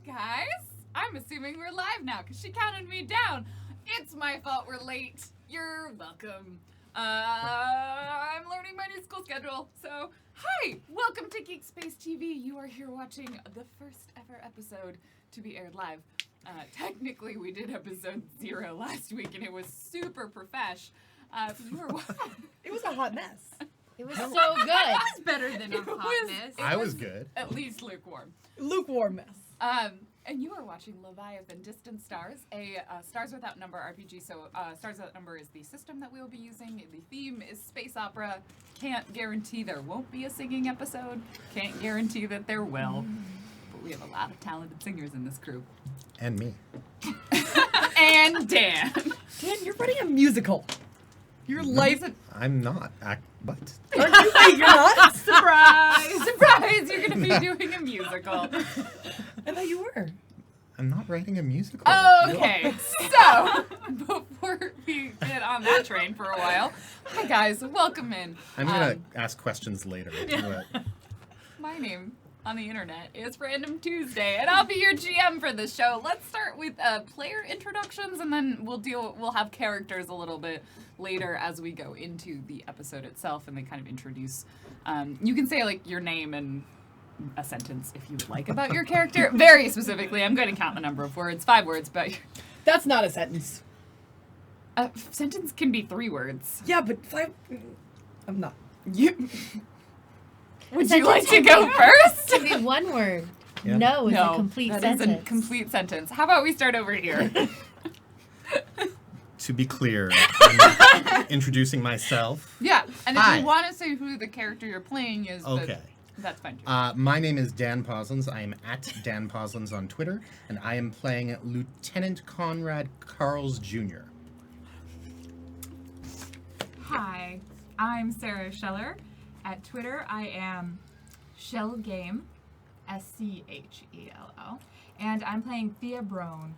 Guys, I'm assuming we're live now because she counted me down. It's my fault we're late. You're welcome. I'm learning my new school schedule. So, hi, welcome to GeekSpaceTV. You are here watching the first ever episode to be aired live. Technically, we did episode 0 last week, and it was super profesh. You were It was a hot mess. It was so good. It was better than a hot mess. I was good. At least lukewarm. Lukewarm mess. And you are watching Leviathan Distant Stars, a Stars Without Number RPG. So Stars Without Number is the system that we will be using. The theme is space opera. Can't guarantee there won't be a singing episode. Can't guarantee that there will. But we have a lot of talented singers in this crew. And me. And Dan. Dan, you're running a musical. Your life... I'm not. But. Aren't you? Wait, you're not? Surprise! Surprise! You're going to be doing a musical. I thought you were. I'm not writing a musical. Okay, so before we get on that train for a while, hi guys, welcome in. I'm going to ask questions later. My name on the internet is Random Tuesday, and I'll be your GM for this show. Let's start with player introductions, and then we'll have characters a little bit later as we go into the episode itself, and they kind of introduce. You can say like your name and a sentence if you would like about your character. Very specifically, I'm going to count the number of words. 5 words, but That's not a sentence. a sentence can be 3 words. Yeah, but 5... I'm not. Would you like to go first? It can be one word. Yeah. No is a complete that sentence. is a complete sentence. How about we start over here? To be clear, I'm introducing myself. Yeah, and if Hi. you want to say who the character you're playing is, Okay. that's fine too. My name is Dan Poslins. I am at Dan Poslins on Twitter, and I am playing Lieutenant Conrad Carls Jr. Hi, I'm Sarah Scheller. At Twitter, I am ShellGame, SCHELL, and I'm playing Thea Brown.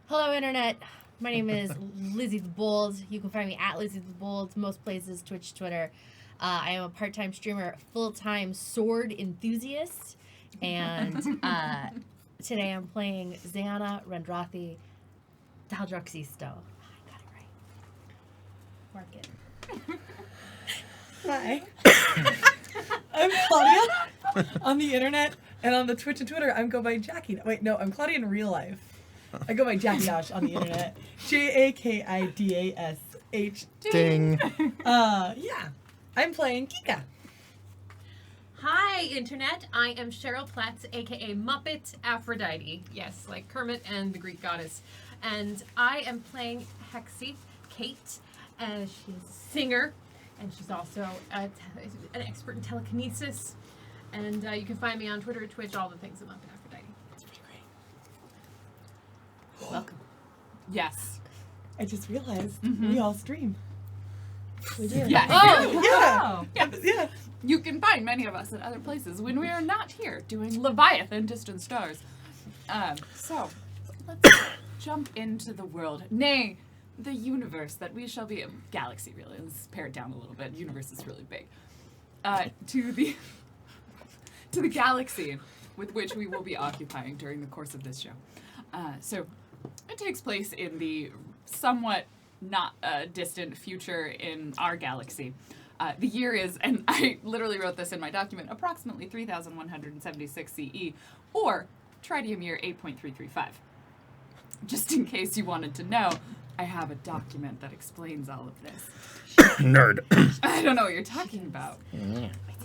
Hello, Internet. My name is Lizzie the Bold. You can find me at Lizzie the Bold, most places, Twitch, Twitter. I am a part-time streamer, full-time sword enthusiast, and today I'm playing Xana Rendrathi Daldroxisto. I got it right. Mark it. Hi. I'm Claudia on the internet, and on the Twitch and Twitter, I'm go by Jackie. Wait, no, I'm Claudia in real life. I go by Jackie Dash on the internet. JAKIDASH. Ding. Yeah. I'm playing Kika. Hi, Internet. I am Cheryl Platts, aka Muppet Aphrodite. Yes, like Kermit and the Greek goddess. And I am playing Hexie, Kate, and she's a singer, and she's also an expert in telekinesis. And you can find me on Twitter, Twitch, all the things at Muppet Aphrodite. That's pretty great. Welcome. Yes. I just realized we all stream. We do. Yes. Oh! Yeah. Yes. Yeah. You can find many of us at other places when we are not here doing Leviathan Distant Stars. So, let's jump into the world. Nay, the universe that we shall be... Galaxy, really. Let's pare it down a little bit. Universe is really big. To the galaxy with which we will be occupying during the course of this show. So, it takes place in the somewhat not distant future in our galaxy. The year is, and I literally wrote this in my document, approximately 3,176 CE, or Tritium year 8.335. Just in case you wanted to know, I have a document that explains all of this. Nerd. I don't know what you're talking about.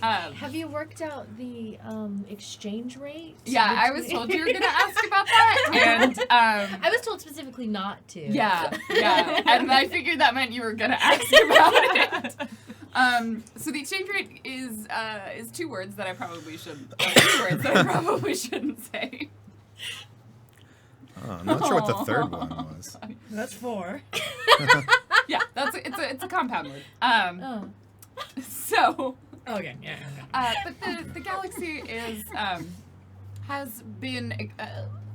Have you worked out the exchange rate? Yeah, I was told you were going to ask about that, and I was told specifically not to. yeah, and I figured that meant you were going to ask about it. So the exchange rate is 2 words that I probably shouldn't. 3 words that I probably shouldn't say. Oh, I'm not sure what the third one was. That's 4. Yeah, it's a compound word. Oh. So. Okay, yeah. But the galaxy has been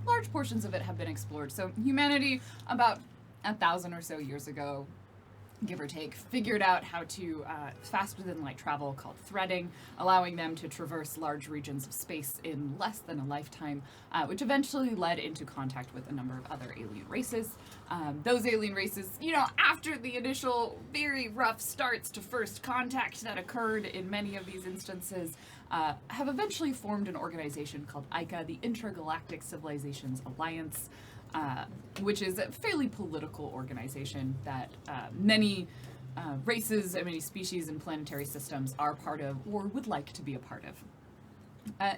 large portions of it have been explored. So humanity, about 1,000 or so years ago, give or take, figured out how to faster-than-light travel called threading, allowing them to traverse large regions of space in less than a lifetime, which eventually led into contact with a number of other alien races. Those alien races, after the initial very rough starts to first contact that occurred in many of these instances, have eventually formed an organization called ICA, the Intergalactic Civilizations Alliance, which is a fairly political organization that many races and many species and planetary systems are part of or would like to be a part of.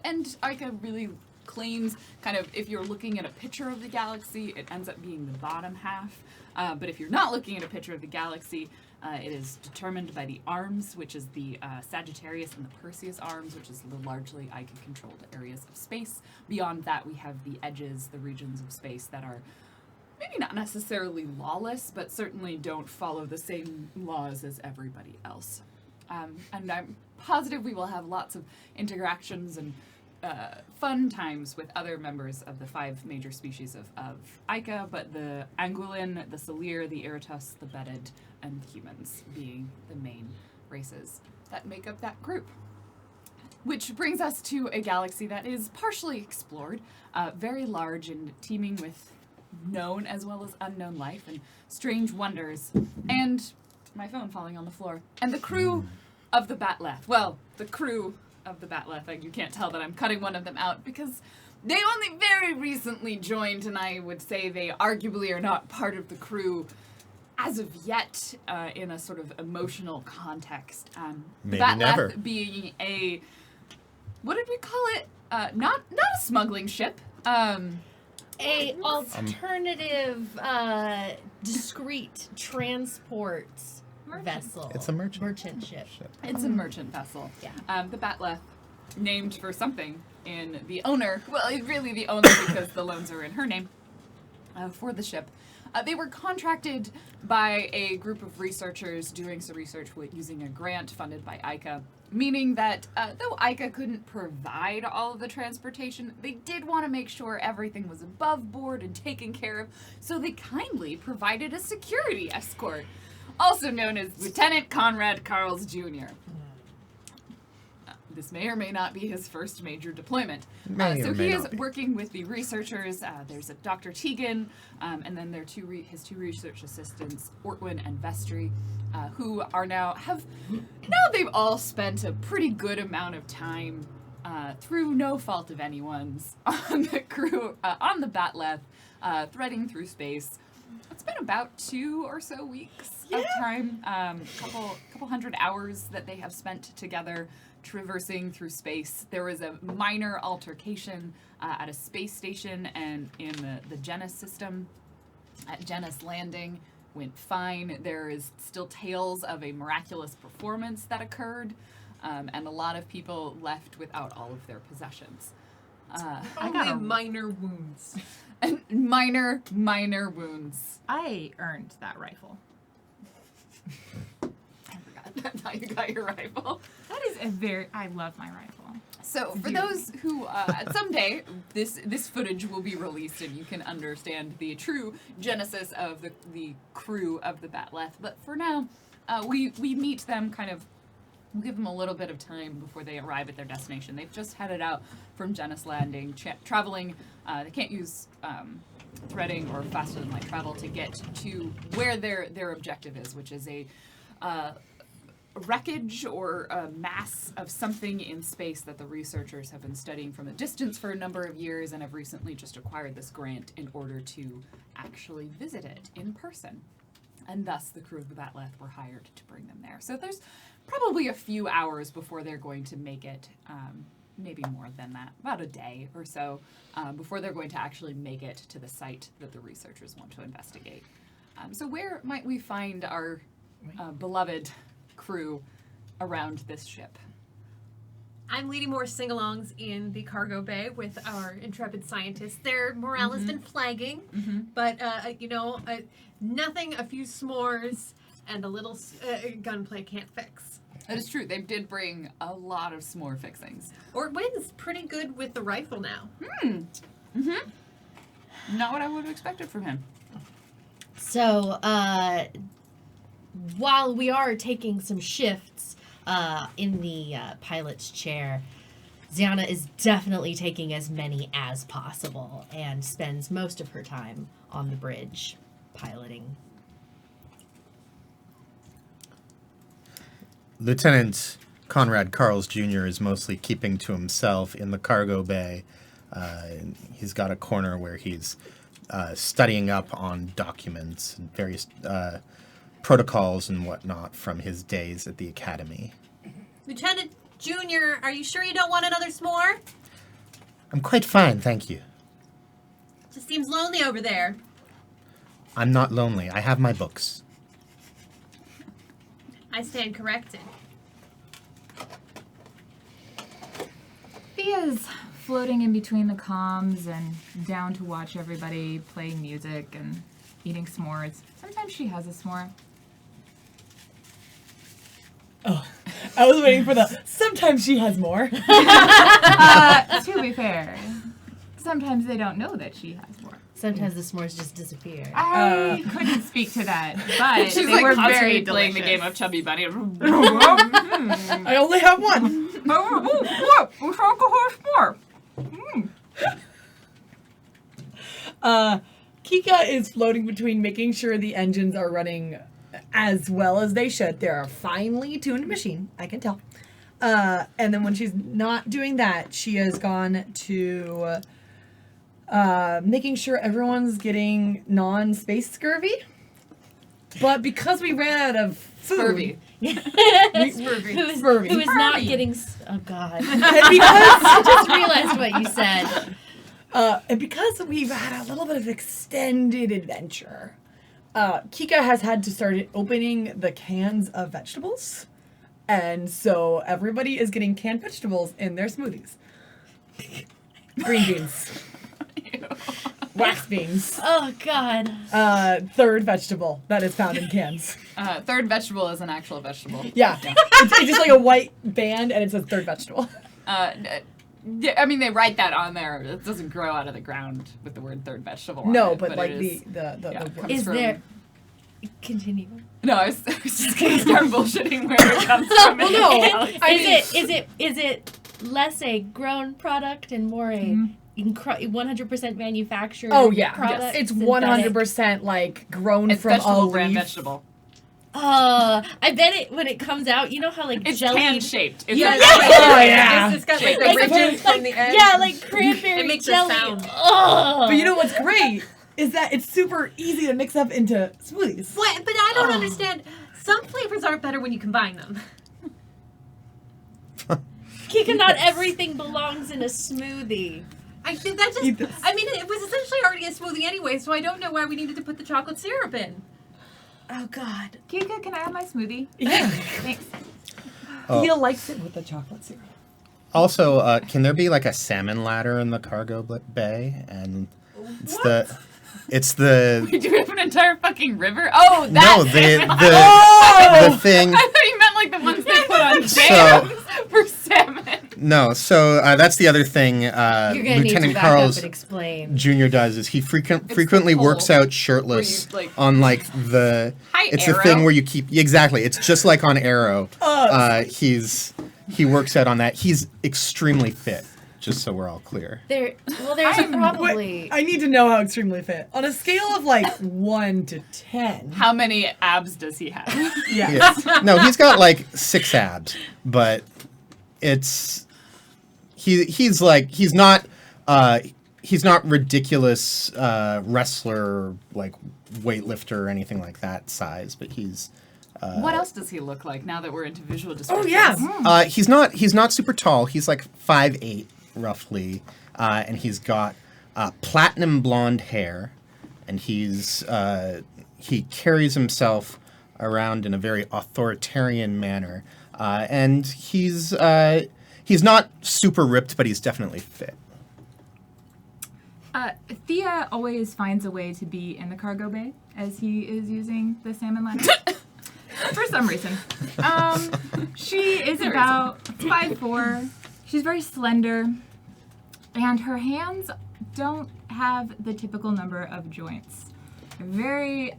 And ICA really claims, kind of, if you're looking at a picture of the galaxy, it ends up being the bottom half. But if you're not looking at a picture of the galaxy, it is determined by the arms, which is the Sagittarius and the Perseus arms, which is the largely ICA-controlled areas of space. Beyond that, we have the edges, the regions of space that are maybe not necessarily lawless, but certainly don't follow the same laws as everybody else. And I'm positive we will have lots of interactions and fun times with other members of the 5 major species of ICA, but the Anguillin, the Salir, the Iritus, the Bedded, and the humans being the main races that make up that group. Which brings us to a galaxy that is partially explored, very large and teeming with known as well as unknown life and strange wonders, and my phone falling on the floor, and the crew of the Batleth. Well, the crew of the Batleth, you can't tell that I'm cutting one of them out because they only very recently joined, and I would say they arguably are not part of the crew as of yet, in a sort of emotional context. Maybe Batleth never. being a, what did we call it? Not a smuggling ship. A alternative, discreet transport vessel. It's a merchant ship. It's a merchant vessel. Yeah. The Batleth, named for something in the owner, well, really the owner because the loans are in her name, for the ship. They were contracted by a group of researchers doing some research using a grant funded by ICA, meaning that though ICA couldn't provide all of the transportation, they did want to make sure everything was above board and taken care of, so they kindly provided a security escort, also known as Lieutenant Conrad Carls Jr. This may or may not be his first major deployment. So he is working with the researchers. There's a Dr. Tegan, and then there are his two research assistants, Ortwin and Vestry, who are now they've all spent a pretty good amount of time through no fault of anyone's on the crew, on the Batleth, threading through space. It's been about 2 or so weeks of time, couple hundred hours that they have spent together traversing through space. There was a minor altercation at a space station and in the Genus system at Genus Landing. Went fine. There is still tales of a miraculous performance that occurred, and a lot of people left without all of their possessions. Only minor wounds. And minor wounds. I earned that rifle. I forgot. That's how you got your rifle. That is I love my rifle. So for those who, someday, this footage will be released and you can understand the true genesis of the crew of the Batleth. But for now, we meet them we'll give them a little bit of time before they arrive at their destination. They've just headed out from Genus Landing, traveling. They can't use threading or faster than light travel to get to where their objective is, which is a wreckage or a mass of something in space that the researchers have been studying from a distance for a number of years and have recently just acquired this grant in order to actually visit it in person. And thus the crew of the Batleth were hired to bring them there. So there's probably a few hours before they're going to make it, maybe more than that, about a day or so, before they're going to actually make it to the site that the researchers want to investigate. So where might we find our beloved crew around this ship? I'm leading more sing-alongs in the cargo bay with our intrepid scientists. Their morale has been flagging, but nothing a few s'mores and a little gunplay can't fix. That is true. They did bring a lot of s'more fixings. Ortwin's pretty good with the rifle now. Not what I would have expected from him. So, while we are taking some shifts in the pilot's chair, Ziana is definitely taking as many as possible and spends most of her time on the bridge piloting. Lieutenant Conrad Carls Jr. is mostly keeping to himself in the cargo bay. He's got a corner where he's studying up on documents and various protocols and whatnot from his days at the academy. Lieutenant Junior, are you sure you don't want another s'more? I'm quite fine, thank you. Just seems lonely over there. I'm not lonely. I have my books. I stand corrected. Thea's floating in between the comms and down to watch everybody playing music and eating s'mores. Sometimes she has a s'more. Oh, I was waiting for the. Sometimes she has more. To be fair, sometimes they don't know that she has more. Sometimes the s'mores just disappear. I couldn't speak to that, but She's they like were constantly very playing the delicious. game of Chubby Bunny. I only have one. Kika is floating between making sure the engines are running as well as they should. They're a finely tuned machine, I can tell. And then when she's not doing that, she has gone to making sure everyone's getting non-space scurvy. But because we ran out of food, Scurvy. Scurvy. Who is not getting... Oh, God. And because I just realized what you said. And because we've had a little bit of extended adventure, Kika has had to start opening the cans of vegetables. And so everybody is getting canned vegetables in their smoothies. Green beans. Wax beans. Oh, God. Third vegetable that is found in cans. Third vegetable is an actual vegetable. Yeah. It's just like a white band and it says third vegetable. Yeah, I mean, they write that on there. It doesn't grow out of the ground with the word third vegetable on No, it, but like it is- the comes Is from- there... Continue. No, I was just going to start bullshitting where it comes from. Well, no. Is it less a grown product and more a 100% manufactured Oh, yeah. product? It's synthetic? 100% like grown It's from a vegetable brand leaf. vegetable. I bet it when it comes out, you know how like It's jelly can shaped. It's Yeah, like- Oh, yeah. It's got like the Like, ridges from the end. yeah, like cranberry It makes a jelly. sound. Oh. But you know what's great is that it's super easy to mix up into smoothies. What? But I don't understand. Some flavors aren't better when you combine them. Kika, not everything belongs in a smoothie. I think that Eat just. this. I mean, it was essentially already a smoothie anyway, so I don't know why we needed to put the chocolate syrup in. Oh God. Kika, can I have my smoothie? Yeah. Thanks. Oh. He likes it with the chocolate syrup. Also, can there be like a salmon ladder in the cargo bay? And it's it's the Do we have an entire fucking river? Oh, that. no the Oh! the thing. I thought you meant like the ones they put on So- dams for salmon. No, so that's the other thing. You're gonna need to Lieutenant back up Carl's and explain. Jr. does is he frequently the works pole out shirtless where you, like- on like the. Hi, it's Arrow. the thing where you keep exactly. It's just like on Arrow. He works out on that. He's extremely fit. Just so we're all clear. There's probably. I need to know how extremely fit. On a scale of like 1 to 10. How many abs does he have? Yeah. Yeah. No, he's got like 6 abs, but it's he's not ridiculous wrestler like weightlifter or anything like that size, but he's What else does he look like now that we're into visual Oh, descriptions? yeah. he's not super tall. He's like 5'8" roughly, and he's got platinum blonde hair, and he carries himself around in a very authoritarian manner, and he's not super ripped, but he's definitely fit. Thea always finds a way to be in the cargo bay as he is using the salmon ladder. For some reason. She is about 5'4". She's very slender. And her hands don't have the typical number of joints. They're very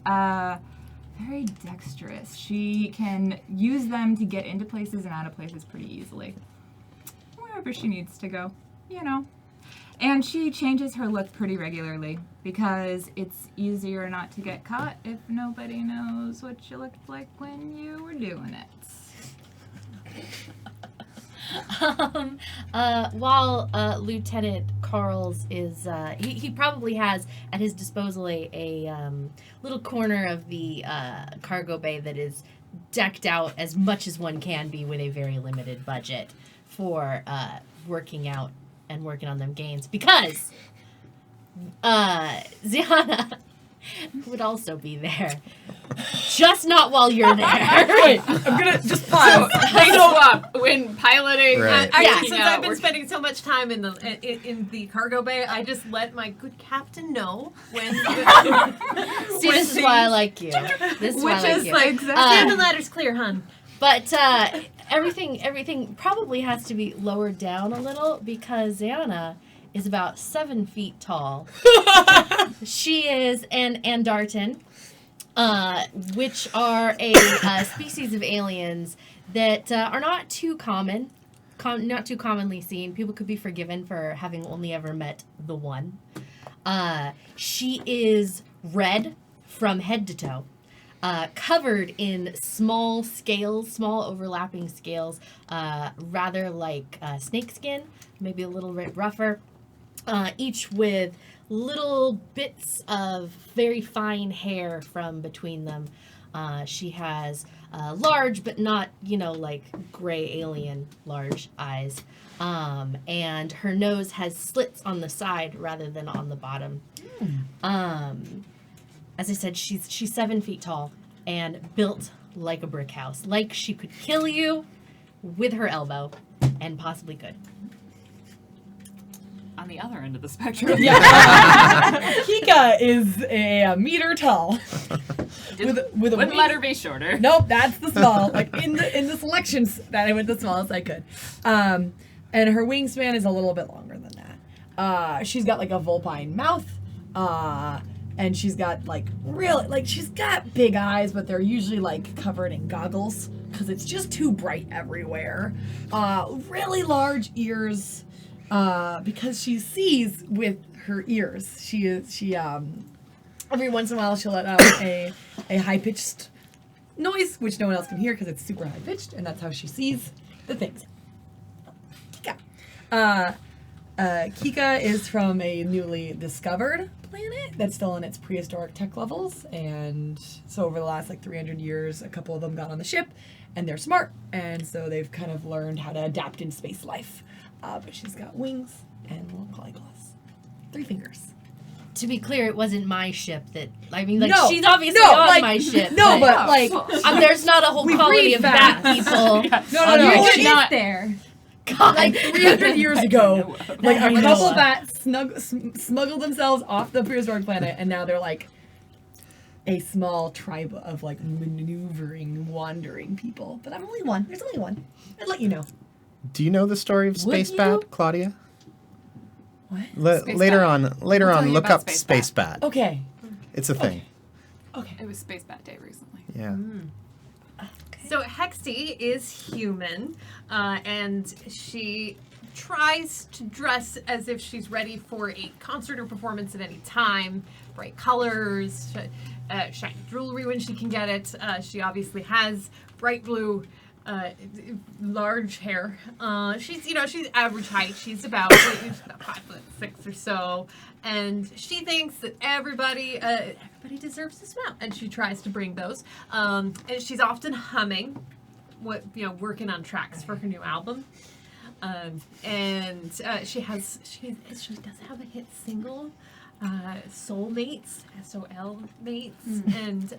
very dexterous. She can use them to get into places and out of places pretty easily. Wherever she needs to go, you know. And she changes her look pretty regularly because it's easier not to get caught if nobody knows what you looked like when you were doing it. While Lieutenant Carls is, he probably has at his disposal a little corner of the cargo bay that is decked out as much as one can be with a very limited budget for working out and working on them gains, because Ziana would also be there. Just not while you're there. Wait, I'm gonna just pause. They swap when piloting. Right. Actually, Yeah. since I've been spending so much time in the cargo bay, I just let my good captain know when. See, this is why I like you. This is why I like you. like, stand the ladder's clear, hun. But everything probably has to be lowered down a little because Ziana is about 7 feet tall. She is an Andartan, which are a species of aliens that are not too common, not too commonly seen. People could be forgiven for having only ever met the one. She is red from head to toe. Covered in small scales, small overlapping scales, rather like snakeskin, maybe a little bit rougher, each with little bits of very fine hair from between them. She has large, but not, like gray alien large eyes. And her nose has slits on the side rather than on the bottom. As I said, she's 7 feet tall and built like a brick house. Like she could kill you with her elbow, and possibly could. On the other end of the spectrum. Kika is a meter tall. with a Wouldn't wing- let her be shorter. Nope, that's the small. Like in the selections that I went the smallest I could. And her wingspan is a little bit longer than that. She's got like a vulpine mouth. And she's got she's got big eyes, but they're usually like covered in goggles because it's just too bright everywhere. Really large ears, because she sees with her ears. She every once in a while she'll let out a high pitched noise, which no one else can hear because it's super high pitched, and that's how she sees the things. Kika. Kika is from a newly discovered planet that's still in its prehistoric tech levels, and so over the last 300 years, a couple of them got on the ship, and they're smart, and so they've kind of learned how to adapt in space life. But she's got wings and little claws, 3 fingers. To be clear, it wasn't my ship that. No, she's obviously no, on my ship. No, but there's not a whole We colony breathe of bat fast. people. no. You It's should not there. God. 300 years ago, a Noah. couple bats smuggled themselves off the prehistoric planet, and now they're a small tribe of maneuvering, wandering people. But I'm only one. There's only one. I'd let you know. Do you know the story of Space you? Bat, Claudia? What? Space Later Bat. on, I'll tell you look about up Space Space Bat. Okay. It's a thing. Okay. It was Space Bat Day recently. Yeah. So Hexie is human, and she tries to dress as if she's ready for a concert or performance at any time. Bright colors, shiny jewelry when she can get it. She obviously has bright blue, large hair. She's average height. She's about 5'6" or so, and she thinks that everybody deserves to smile, and she tries to bring those. And she's often humming, working on tracks for her new album. And she does have a hit single, Soulmates, SOL mates, and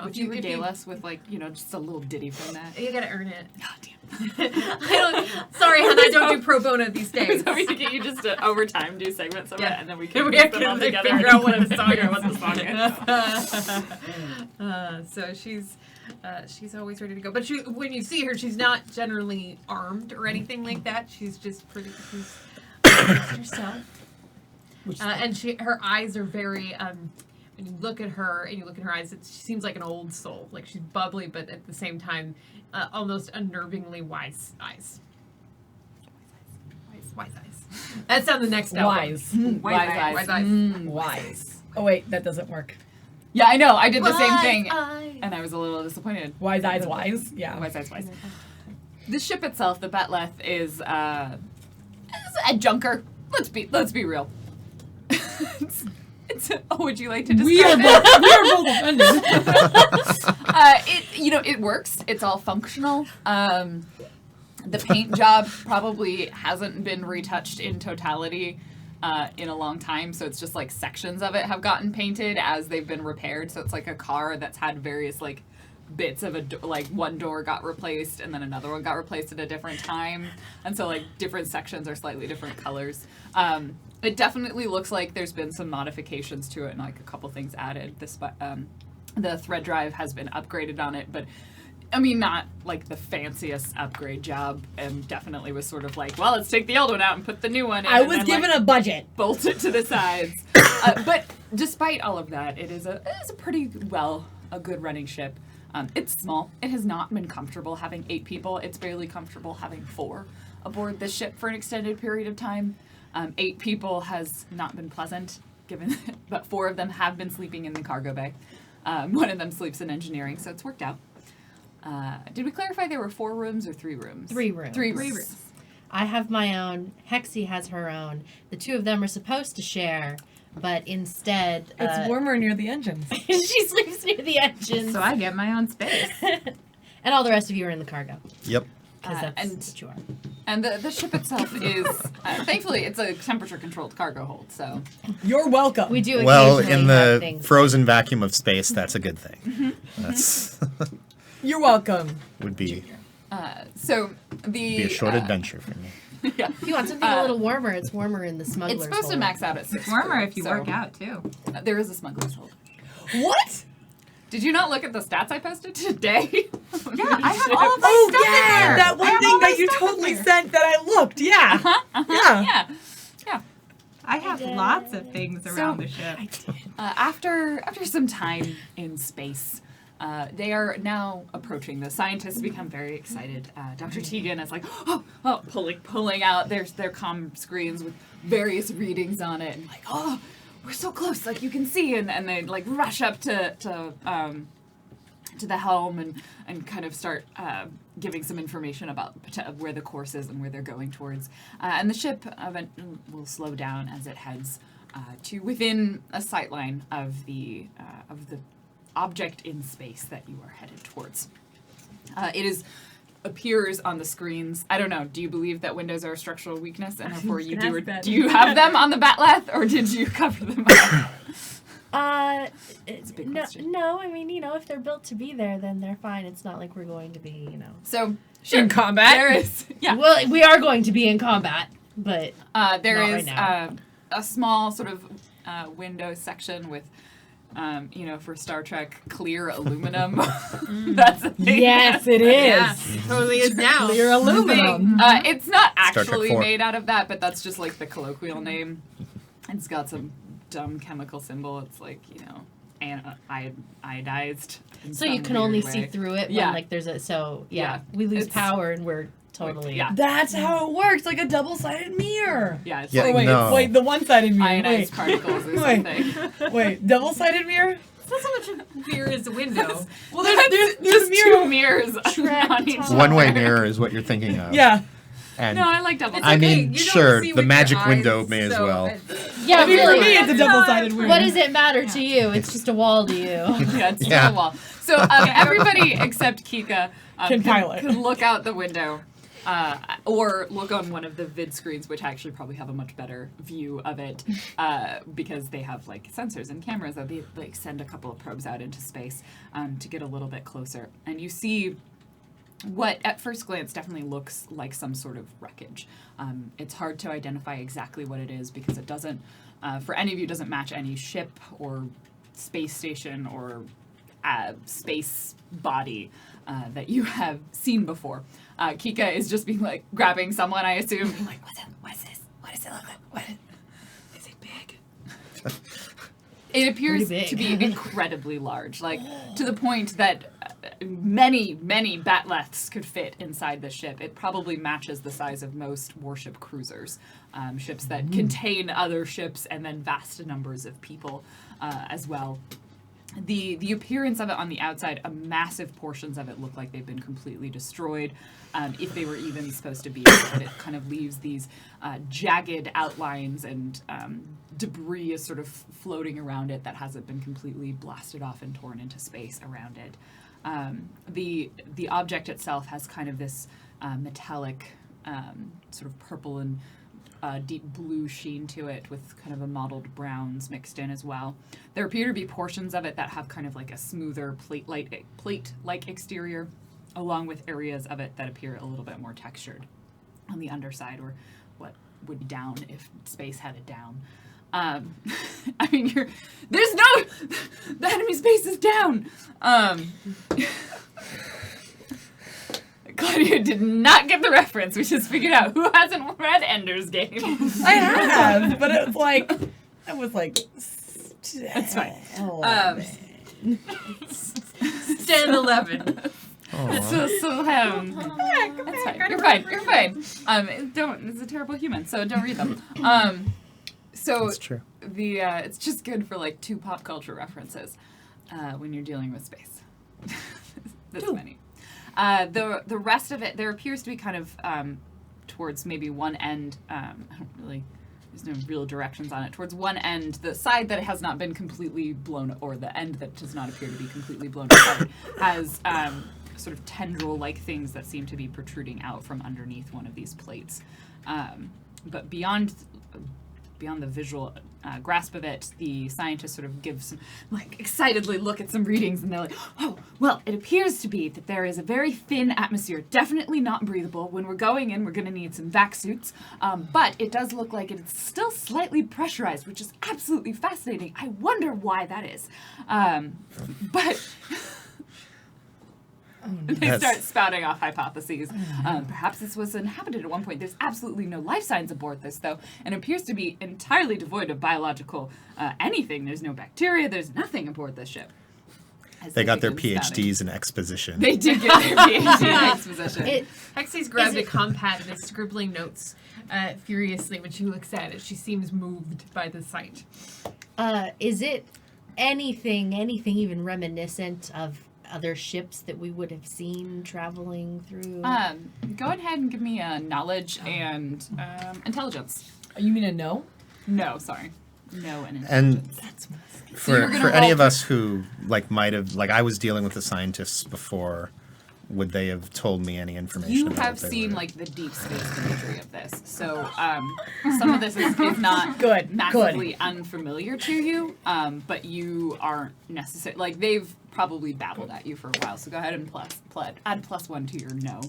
Would you regale us with just a little ditty from that? you gotta earn it. God damn. Sorry, hon, I don't do pro bono these days. So we could get you just to over time do segments of it, and then we can We mix can them all together figure and out what the song figure out is. what the song is. So she's always ready to go. But when you see her, she's not generally armed or anything like that. She's just she's herself. And her eyes are very And you look at her, and you look in her eyes. She seems like an old soul. Like she's bubbly, but at the same time, almost unnervingly wise eyes. Wise eyes. That's on the next album. Wise. Wise eyes. Wise eyes. Wise. Oh wait, that doesn't work. Yeah, I know. I did the same Wise thing, eyes. and I was a little disappointed. Wise eyes, wise. Yeah. Wise eyes, wise. The ship itself, the Batleth, is a junker. Let's be real. it's would you like to describe it? We are both offended. It works. It's all functional. The paint job probably hasn't been retouched in totality in a long time, so it's just like sections of it have gotten painted as they've been repaired. So it's like a car that's had various like bits of like one door got replaced and then another one got replaced at a different time, and so like different sections are slightly different colors. It definitely looks like there's been some modifications to it and like a couple things added. The thread drive has been upgraded on it, but I mean, not like the fanciest upgrade job, and definitely was sort of like, well, let's take the old one out and put the new one in. I and was then, given like, a budget. bolt it to the sides. But despite all of that, it is a good running ship. It's small. It has not been comfortable having 8 people. It's barely comfortable having 4 aboard this ship for an extended period of time. 8 people has not been pleasant, given but 4 of them have been sleeping in the cargo bay. One of them sleeps in engineering, so it's worked out. Did we clarify there were 4 rooms or 3 rooms? 3 rooms. 3 rooms. I have my own. Hexie has her own. The 2 of them are supposed to share, but instead... It's warmer near the engines. she sleeps near the engines. So I get my own space. And all the rest of you are in the cargo. Yep. Because that's and- what you are. And the ship itself is, thankfully, it's a temperature-controlled cargo hold, so... You're welcome. We do Well, occasionally in have the things. frozen vacuum of space, that's a good thing. That's You're welcome. would be So the... be a short adventure for me. Yeah. If you want something a little warmer, it's warmer in the smuggler's It's supposed to hold. max out at 6. Warmer if you so, work out too. There is a smuggler's hold. What? Did you not look at the stats I posted today? Yeah, I have all of my Oh stuff in yeah, there. that I one have thing all my that you stuff in totally there. sent that I looked. Yeah. Yeah. Yeah. I have lots of things around the ship. After some time in space, they are now approaching. The scientists become very excited. Dr. Tegan is like, pulling out their comm screens with various readings on it, and like, oh, we're so close, like you can see, and they like rush up to the helm and kind of start giving some information about where the course is and where they're going towards. And the ship will slow down as it heads to within a sightline of the object in space that you are headed towards. It appears on the screens. I don't know. Do you believe that windows are a structural weakness, and therefore you do? Do you have them on the Batleth, or did you cover them up? It's a big no, question. no, I mean, if they're built to be there, then they're fine. It's not like we're going to be, So In combat. there is Well, we are going to be in combat, but there Not is right now. a small sort of window section with for Star Trek, clear aluminum. That's a thing. Yes, it is. Yeah, totally is now. Clear aluminum. It's not Trek actually 4. made out of that, but that's just like the colloquial name. It's got some dumb chemical symbol. It's like, iodized. in so you some can only weird see way. through it Yeah. when like there's a Yeah. we lose It's- power and we're totally Yeah. That's how it works, like a double-sided mirror. Yeah, it's Yeah, like Oh, wait, no. wait, the one-sided mirror. ionized particles or Wait. something. Wait, double-sided mirror? It's not so much a mirror as a window. Well, There's there's two mirrors Track on each top. One-way mirror is what you're thinking of. Yeah. And No, I like double. It's I okay, mean, you don't sure, see the with your magic eyes, window may as so well. Yeah, I mean, really. for me, it's a double-sided mirror. What does it matter to you? It's just a wall to you. Yeah, it's Yeah. still a wall. So everybody except Kika Can pilot. can look out the window or look on one of the vid screens, which actually probably have a much better view of it because they have like sensors and cameras that they like send a couple of probes out into space to get a little bit closer. And you see what at first glance definitely looks like some sort of wreckage. It's hard to identify exactly what it is because it doesn't, for any of you, doesn't match any ship or space station or space body that you have seen before. Kika is just being like grabbing someone, I assume, being like, "What's this? What does it look like? What is it big?" It appears Pretty to big. be incredibly large, like to the point that many batleths could fit inside the ship. It probably matches the size of most warship cruisers, ships that contain other ships and then vast numbers of people as well. The appearance of it on the outside, massive portions of it look like they've been completely destroyed, if they were even supposed to be. But it kind of leaves these jagged outlines and debris is sort of floating around it that hasn't been completely blasted off and torn into space around it. The object itself has kind of this metallic sort of purple and deep blue sheen to it with kind of a mottled browns mixed in as well. There appear to be portions of it that have kind of like a smoother plate-like exterior, along with areas of it that appear a little bit more textured on the underside, or what would be down if space had it down. I mean, the enemy space is down. Claudia did not get the reference. We just figured out who hasn't read Ender's Game. I have, but it's like, I was like, That's fine. Stand 11. So that's fine. You're fine. You're fine. It's a terrible human, so don't read them. So That's true. it's just good for like 2 pop culture references when you're dealing with space. This many. The rest of it, there appears to be kind of towards maybe one end. There's no real directions on it. Towards one end, the side that has not been completely blown, or the end that does not appear to be completely blown apart, has sort of tendril-like things that seem to be protruding out from underneath one of these plates. But beyond the visual grasp of it, the scientists sort of give some, excitedly look at some readings, and they're like, oh, well, it appears to be that there is a very thin atmosphere, definitely not breathable. When we're going in, we're going to need some vac suits, but it does look like it's still slightly pressurized, which is absolutely fascinating. I wonder why that is. But... They start spouting off hypotheses. Perhaps this was inhabited at one point. There's absolutely no life signs aboard this, though, and appears to be entirely devoid of biological anything. There's no bacteria. There's nothing aboard this ship. They got their PhDs in exposition. They did get their PhD in exposition. Hexie's grabbed a compad and is scribbling notes furiously when she looks at it. She seems moved by the sight. Is it anything even reminiscent of other ships that we would have seen traveling through? Go ahead and give me a knowledge and intelligence. you mean a no? No, sorry. No and And intelligence. for you're gonna for any roll of us who might have I was dealing with the scientists before, would they have told me any information? You about have what they seen were? the deep space imagery of this, so some of this is not Good, massively unfamiliar to you, but you aren't necessarily they've probably babbled at you for a while. So go ahead and add +1 to your no.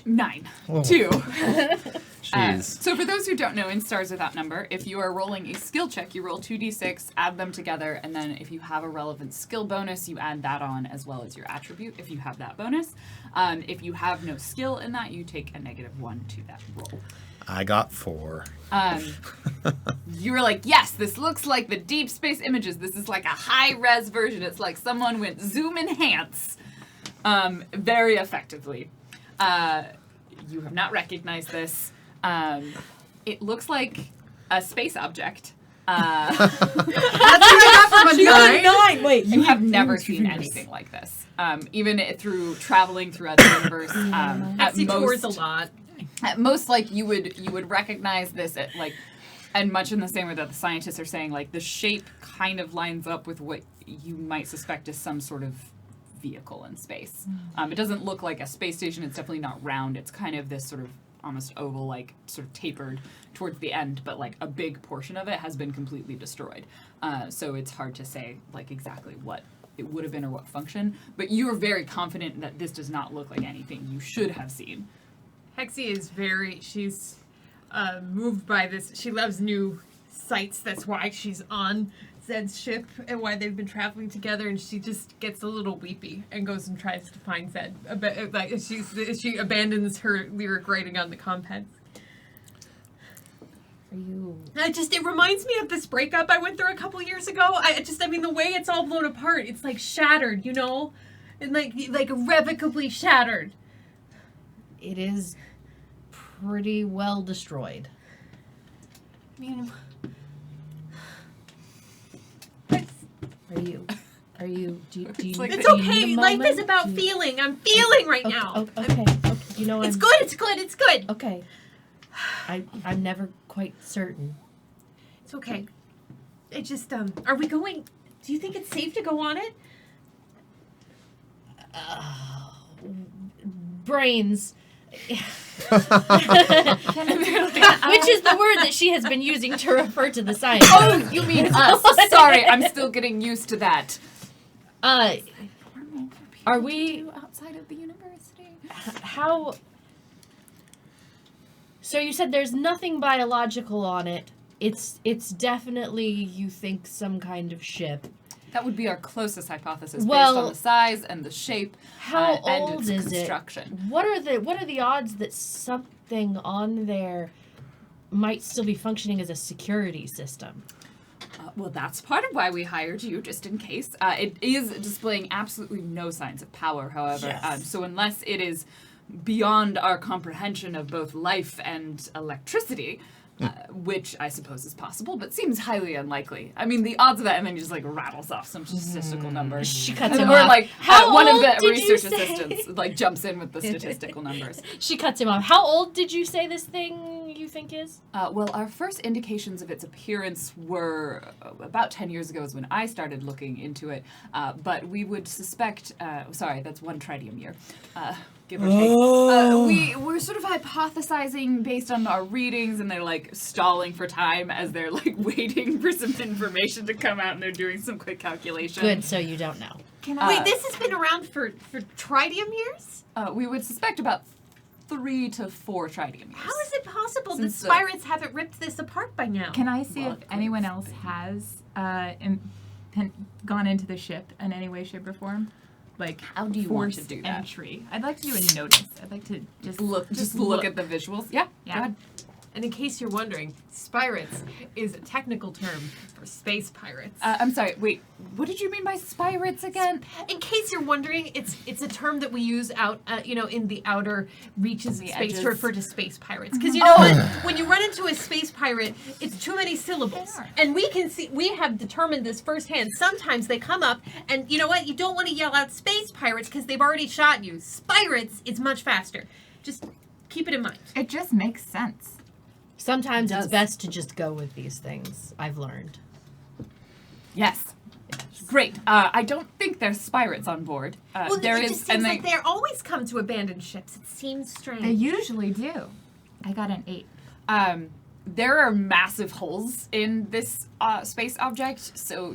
9. Oh. 2. Jeez. So for those who don't know, in Stars Without Number, if you are rolling a skill check, you roll 2d6, add them together, and then if you have a relevant skill bonus, you add that on as well as your attribute if you have that bonus. If you have no skill in that, you take a -1 to that roll. I got 4. You were like, yes, this looks like the deep space images. This is like a high-res version. It's like someone went zoom enhance very effectively. You have not recognized this. It looks like a space object. That's what I got from a 9. Wait, You have never seen anything like this. Even through traveling throughout the universe. At Hexie tours most, a lot. at most, you would recognize this at and much in the same way that the scientists are saying, the shape kind of lines up with what you might suspect is some sort of vehicle in space. It doesn't look like a space station. It's definitely not round. It's kind of this sort of almost oval, sort of tapered towards the end, but a big portion of it has been completely destroyed. So it's hard to say exactly what it would have been or what function. But you are very confident that this does not look like anything you should have seen. Hexie is she's moved by this. She loves new sights. That's why she's on Zed's ship and why they've been traveling together. And she just gets a little weepy and goes and tries to find Zed. She abandons her lyric writing on the compad. Are you? It reminds me of this breakup I went through a couple years ago. I mean, the way it's all blown apart, it's like shattered, you know? And like irrevocably shattered. It is pretty well destroyed. I mean, Are you? Do you It's like- it's do you need okay. a Life moment? is about Do you- feeling. I'm feeling right now. Okay. You know, It's I'm, good. It's good. It's good. Okay. I'm never quite certain. It's okay. It just are we going? Do you think it's safe to go on it? Brains. Which is the word that she has been using to refer to the science. Oh, you mean us? Sorry, I'm still getting used to that. Are we outside of the university? how? So you said there's nothing biological on it. It's definitely, you think, some kind of ship. That would be our closest hypothesis Well, based on the size and the shape How and old its is construction. it? What are the odds that something on there might still be functioning as a security system? Well, that's part of why we hired you, just in case. It is displaying absolutely no signs of power, however. Yes. So unless it is beyond our comprehension of both life and electricity, which I suppose is possible, but seems highly unlikely. I mean, the odds of that, and then he just like rattles off some statistical numbers. She cuts Or him off. like How one of old the did you research say? assistants like jumps in with the statistical numbers. She cuts him off. How old did you say this thing you think is? Well, our first indications of its appearance were about 10 years ago is when I started looking into it. But we would suspect, sorry, that's one tritium year, give or take. We're sort of hypothesizing based on our readings, and they're like stalling for time as they're like waiting for some information to come out, and they're doing some quick calculation. Good, so you don't know. Can Wait, this has been around for tritium years? We would suspect about 3 to 4 tritium years. How is it possible that Since, Spirates haven't ripped this apart by now? Can I see Well, if anyone else has gone into the ship in any way, shape, or form? Like, How do you want to forced do that? entry. I'd like to do a notice. I'd like to just Look at the visuals. Yeah. Yeah. Go ahead. And in case you're wondering, Spirates is a technical term for space pirates. I'm sorry. Wait. What did you mean by spirates again? In case you're wondering, it's a term that we use out, in the outer reaches of The space edges. to refer to space pirates. Because you know what? When you run into a space pirate, it's too many syllables, They are. and we have determined this firsthand. Sometimes they come up, and you know what? You don't want to yell out space pirates because they've already shot you. Spirates is much faster. Just keep it in mind. It just makes sense. Sometimes It it's does. best to just go with these things, I've learned. Yes. Great. I don't think there's spirates on board. Well, there it is, just seems and like they always come to abandoned ships. It seems strange. They usually do. I got an 8. there are massive holes in this space object, so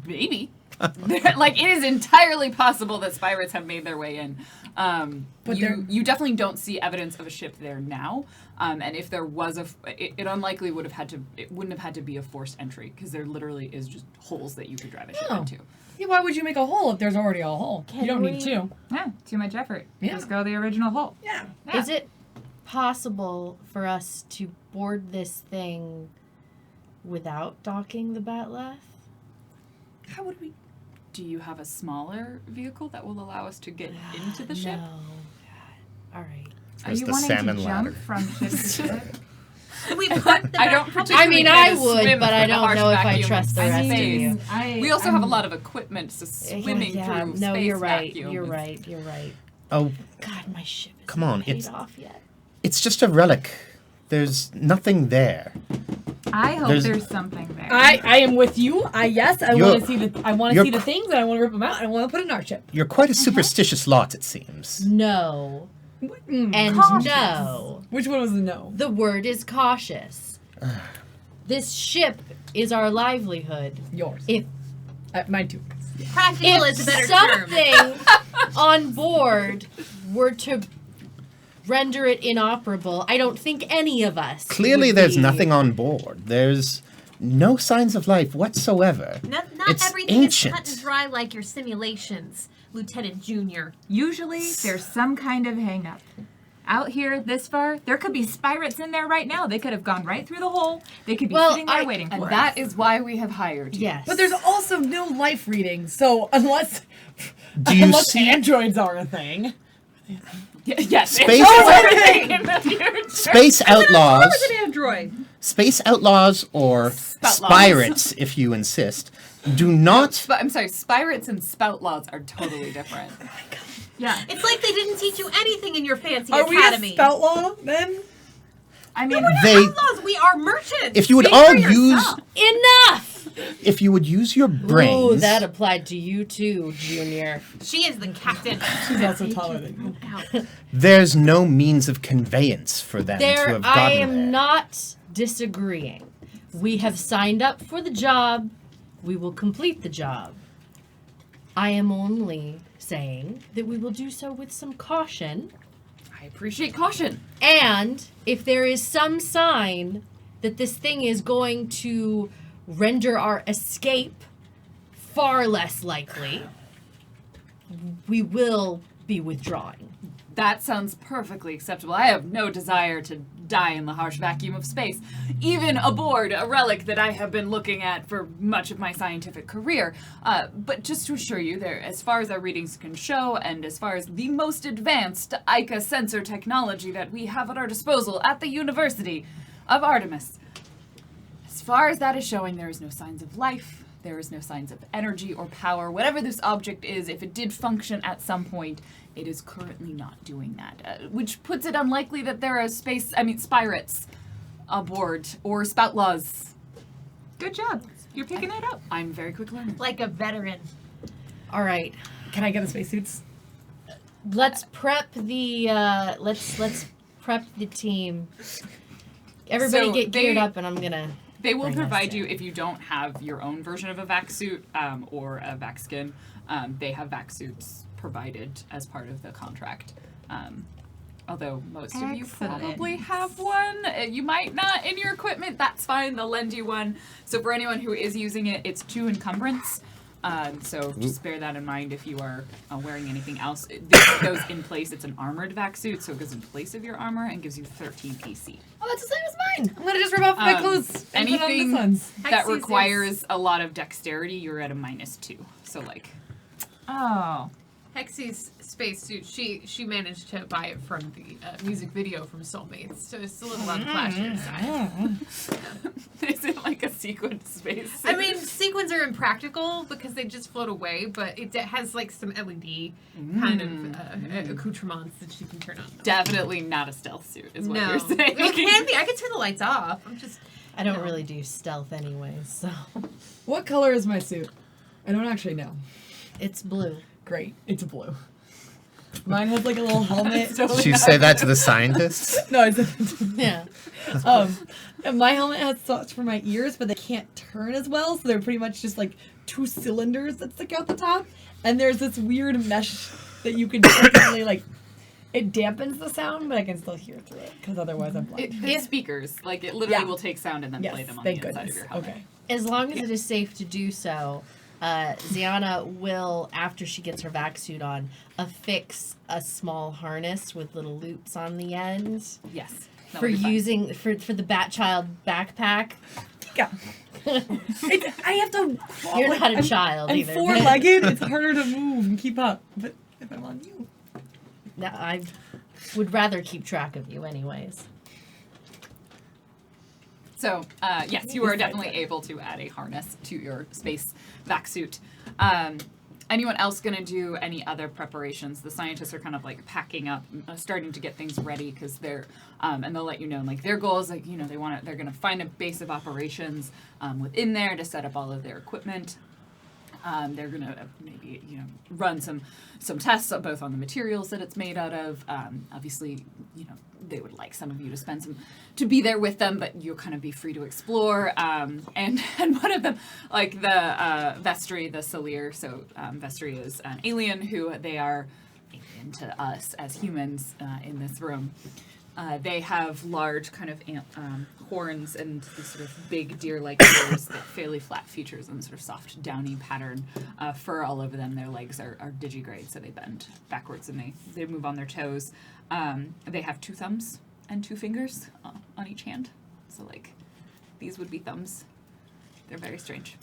maybe. Like, it is entirely possible that spirates have made their way in. But you definitely don't see evidence of a ship there now. And if there was it unlikely wouldn't have had to be a forced entry, because there literally is just holes that you could drive a ship Oh. into. Yeah, why would you make a hole if there's already a hole? Can You don't we- need two. Yeah, too much effort. Yeah. Just go the original hole. Yeah. Yeah. Is it possible for us to board this thing without docking the Batleth? How would we? Do you have a smaller vehicle that will allow us to get into the ship? No. God. All right. Are There's you the wanting salmon to ladder. jump from ship to ship? We put the I don't I particularly mean, care I to would, swim but I through the don't harsh know if I vacuum trust the of rest of space. you. We also have a lot of equipment to swimming Yeah, through no, space you're right. vacuum. You're right. You're right. Oh, God, my ship is Come on, not paid it's- off yet. it's just a relic. There's nothing there. I hope There's- there's something there. I am with you. I You're- want to see the. I want to you're see the cr- things, and I want to rip them out, and I want to put it in our ship. You're quite a superstitious lot, it seems. No. And Cautious. no. Which one was the no? The word is cautious. This ship is our livelihood. Yours. If Mine too. practical if is a better term. something on board were to render it inoperable, I don't think any of us. Clearly, would there's be- nothing on board. There's no signs of life whatsoever. Not It's everything ancient. is cut and dry like your simulations, Lieutenant Junior. Usually there's some kind of hang up. out here this far, there could be spirates in there right now. They could have gone right through the hole. They could be Well, sitting there waiting And for that us. is why we have hired you. Yes. But there's also no life reading, so unless Do you see androids are a thing. Yes. Space- It's in the future. Space outlaws? Where's an android? Space outlaws or Spoutlaws. spirates, if you insist, do not. But I'm sorry, spirates and spoutlaws are totally different. Yeah. It's like they didn't teach you anything in your fancy Are we academy. a spout law then? I mean, They, Outlaws, we are merchants. if you would Speak all for use, yourself. Enough! if you would use your brains, Ooh, that applied to you too, Junior. She is the captain. She's also taller than you. there's no means of conveyance for them to There, have gotten I am there. not disagreeing. We have signed up for the job. We will complete the job. I am only saying that we will do so with some caution. I appreciate caution. And if there is some sign that this thing is going to render our escape far less likely, we will be withdrawing. That sounds perfectly acceptable. I have no desire to die in the harsh vacuum of space, even aboard a relic that I have been looking at for much of my scientific career. But just to assure you, there, as far as our readings can show, and as far as the most advanced ICA sensor technology that we have at our disposal at the University of Artemis, as far as that is showing, there is no signs of life. There is no signs of energy or power. Whatever this object is, if it did function at some point, it is currently not doing that, which puts it unlikely that there are spirates aboard or spoutlaws. good job. You're picking it up. I'm a very quick learner. Like a veteran. All right. Can I get the spacesuits? Let's prep the let's prep the team. Everybody So get geared they- up, and I'm gonna. They will Bring us provide in. you, if you don't have your own version of a vac suit or a vac skin, they have vac suits provided as part of the contract. Although most of you Excellent. probably have one. You might not in your equipment, that's fine, they'll lend you one. So for anyone who is using it, it's 2 encumbrance. So just bear that in mind if you are wearing anything else. This goes in place, it's an armored vac suit, so it goes in place of your armor and gives you 13 PC. Oh, that's the same as mine. I'm gonna just rip off my clothes and put on Anything this one's. that Hexy's requires a lot of dexterity, you're at a -2. So like, Oh. Hexy's spacesuit, she managed to buy it from the music video from Soulmates, so it's a little on the flashier side. is it like a sequined space? I mean, sequins are impractical because they just float away, but it has like some LED kind of accoutrements that you can turn on. Definitely not a stealth suit, is what No, you're saying. it can be. I can turn the lights off. I'm just. I don't No. really do stealth anyways, so What color is my suit? I don't actually know. it's blue. Great, it's blue. Mine has like a little helmet. Did you say that to the scientists? No, it's Yeah. and my helmet has slots for my ears, but they can't turn as well, so they're pretty much just like 2 cylinders that stick out the top. And there's this weird mesh that you can definitely like. It dampens the sound, but I can still hear through it because otherwise I'm blind. It's speakers. Like, it literally Yeah. will take sound and then Yes, play them on thank the inside goodness. of your helmet. Okay. As long as it is safe to do so, Ziana will, after she gets her vac suit on, affix a small harness with little loops on the end Yes. that for will be fine. using for the Batchild backpack. Yeah. I have to. Crawl, You're not a I'm- child I'm either. 4-legged. It's harder to move and keep up. But if I'm on you, No, I would rather keep track of you, anyways. So, yes, you are definitely able to add a harness to your space vac suit. Anyone else going to do any other preparations? The scientists are kind of like packing up, starting to get things ready because they're, and they'll let you know, like their goal is like, they're going to find a base of operations within there to set up all of their equipment. They're going to maybe, run some tests both on the materials that it's made out of. Obviously, they would like some of you to be there with them, but you'll kind of be free to explore. And one of them, like the Vestry, the Salir. So Vestry is an alien who they are alien to us as humans in this room. They have large kind of horns and these sort of big deer-like ears, that fairly flat features and sort of soft downy pattern. Fur all over them. Their legs are digigrade, so they bend backwards and they move on their toes. They have 2 thumbs and 2 fingers on each hand. So these would be thumbs. They're very strange.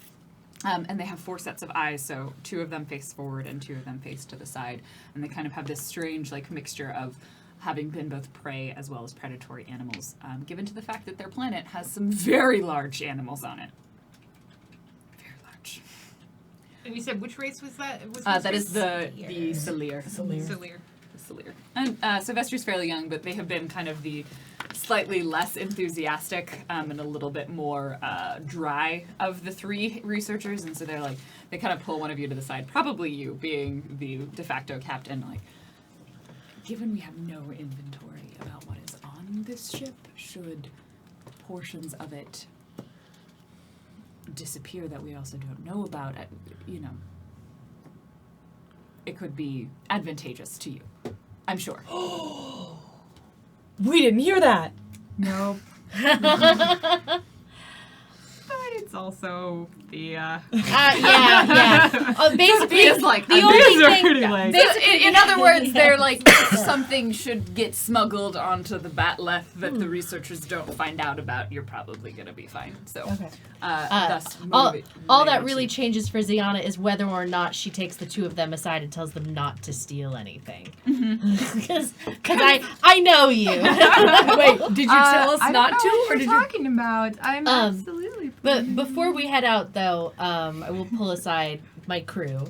And they have 4 sets of eyes, so 2 of them face forward and 2 of them face to the side. And they kind of have this strange mixture of having been both prey as well as predatory animals, given to the fact that their planet has some very large animals on it. Very large. And you said which race was that? That is the Salir. Salir. And Sylvester's fairly young, but they have been kind of the slightly less enthusiastic and a little bit more dry of the 3 researchers, and so they kind of pull one of you to the side, probably you being the de facto captain, given we have no inventory about what is on this ship, should portions of it disappear that we also don't know about, it could be advantageous to you, I'm sure. We didn't hear that. Nope. But it's also the yeah. Basically, Sophia's like, the only thing. in other words, they're something should get smuggled onto the Batleth that the researchers don't find out about, you're probably going to be fine. So, Okay. thus, All that really changes for Ziana is whether or not she takes the 2 of them aside and tells them not to steal anything. Because I know you. Wait, did you tell us I not don't know to, what or you're did you? talking about? I'm absolutely. But before we head out, though, I will pull aside my crew,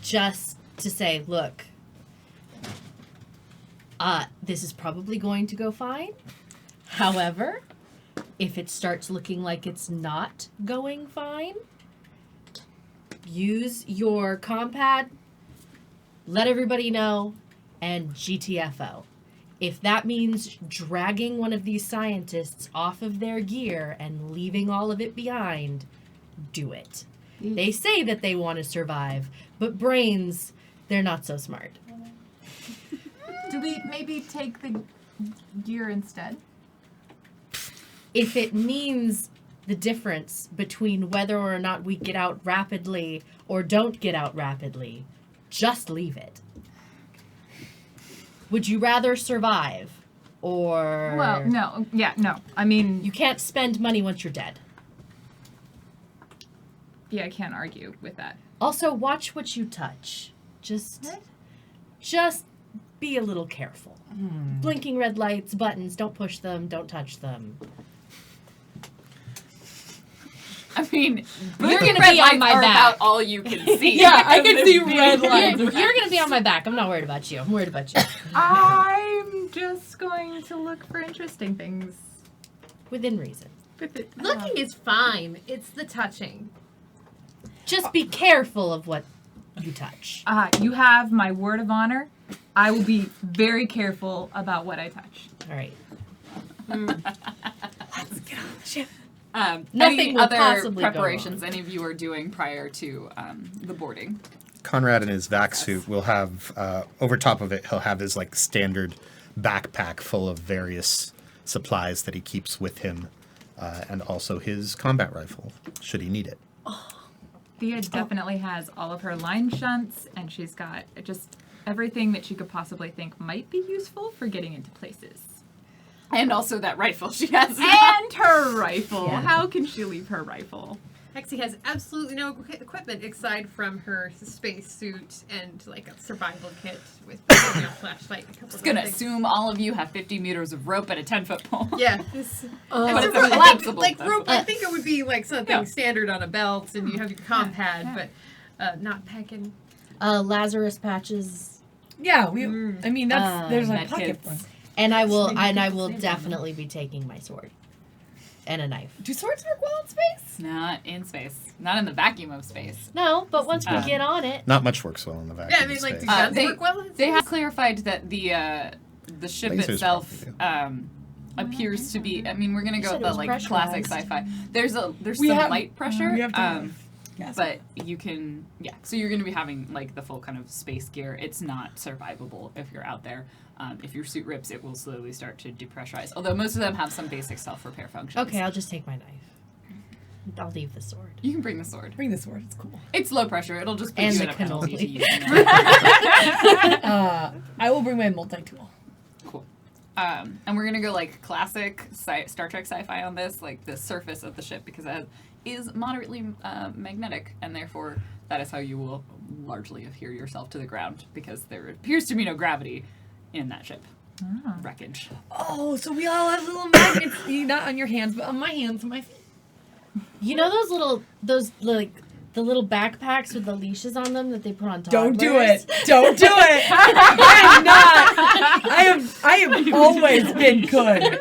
just to say, look, this is probably going to go fine. However, if it starts looking like it's not going fine, use your compad, let everybody know, and GTFO. If that means dragging one of these scientists off of their gear and leaving all of it behind, do it. They say that they want to survive, but brains, they're not so smart. Do we maybe take the gear instead? If it means the difference between whether or not we get out rapidly or don't get out rapidly, just leave it. Would you rather survive, or... Well, no. Yeah, no. I mean... You can't spend money once you're dead. Yeah, I can't argue with that. Also, watch what you touch. Just be a little careful. Blinking red lights, buttons, don't push them, don't touch them. I mean, You're going gonna to be on my back. about all you can see. Yeah, I can see red lights. You're going to be on my back. I'm not worried about you. I'm worried about you. I'm just going to look for interesting things. Within reason. With it. Looking is fine. It's the touching. Just be careful of what you touch. You have my word of honor. I will be very careful about what I touch. All right. Let's get on the ship. Nothing any will other possibly go preparations any of you are doing prior to the boarding? Conrad in his vac suit will have, over top of it, he'll have his standard backpack full of various supplies that he keeps with him, and also his combat rifle, should he need it. Thea definitely has all of her line shunts, and she's got just everything that she could possibly think might be useful for getting into places. And also that rifle she has. And her rifle. Yeah. How can she leave her rifle? Hexie has absolutely no equipment aside from her space suit and a survival kit with a flashlight and a couple Just of gonna things. assume all of you have 50 meters of rope and a 10-foot pole. Yeah. But it's It's a a flexible rope. I think it would be something Yeah. standard on a belt, and you have your compad, but not packing. Lazarus patches, Yeah, I mean, there's a med pocket kits. one. and I will Same definitely be taking my sword and a knife. Do swords work well in space? Not in space. Not in the vacuum of space. No, but once we get on it, Not much works well in the vacuum Yeah, I mean, space. do guns they- work well in They space? have clarified that the ship Lasers itself probably appears to be. I mean, we're gonna You go said with it the was classic pressurized. sci-fi. There's We some have- light pressure. we have to have Yes. But you can, so you're going to be having like the full kind of space gear. It's not survivable if you're out there. If your suit rips, it will slowly start to depressurize. Although most of them have some basic self-repair functions. Okay, I'll just take my knife. I'll leave the sword. You can bring the sword. Bring the sword. It's cool. It's low pressure. It'll just put And you the at a penalty to cannoli. using it. I will bring my multi-tool. Cool. And we're going to go like classic Star Trek sci-fi on this, like the surface of the ship, because it is moderately magnetic, and therefore that is how you will largely adhere yourself to the ground, because there appears to be no gravity in that ship. Wreckage. Oh, so we all have little magnets, not on your hands, but on my hands and my feet. You know those the little backpacks with the leashes on them that they put on toddlers? Don't do it. Don't do it. I have always been good.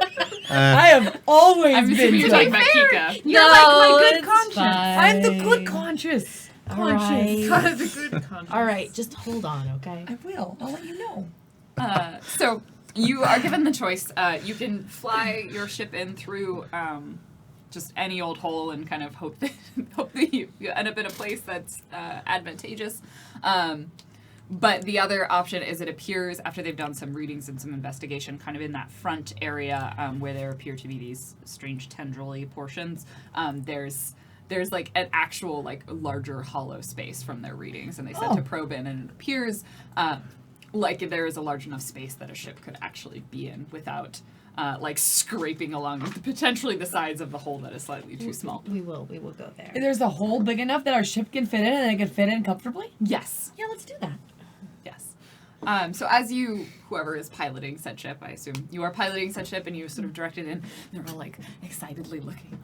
I have always I'm been assuming you're talking good. about Kika. You're like my good it's conscience. fine. I'm the good conscious. All Conscious. right. That is a good conscience. All right, just hold on, okay? I will. I'll let you know. So you are given the choice. You can fly your ship in through just any old hole and kind of hope that you end up in a place that's advantageous. But the other option is it appears after they've done some readings and some investigation kind of in that front area where there appear to be these strange tendril-y portions. There's like an actual like larger hollow space from their readings, and they said to probe in, and it appears like there is a large enough space that a ship could actually be in without like scraping along potentially the sides of the hole that is slightly too small. We will go there. There's a hole big enough that our ship can fit in and it can fit in comfortably? Yes. Yeah, let's do that. Yes. So as whoever is piloting said ship, I assume you are piloting said ship, and you sort of directed in, they're all like excitedly looking.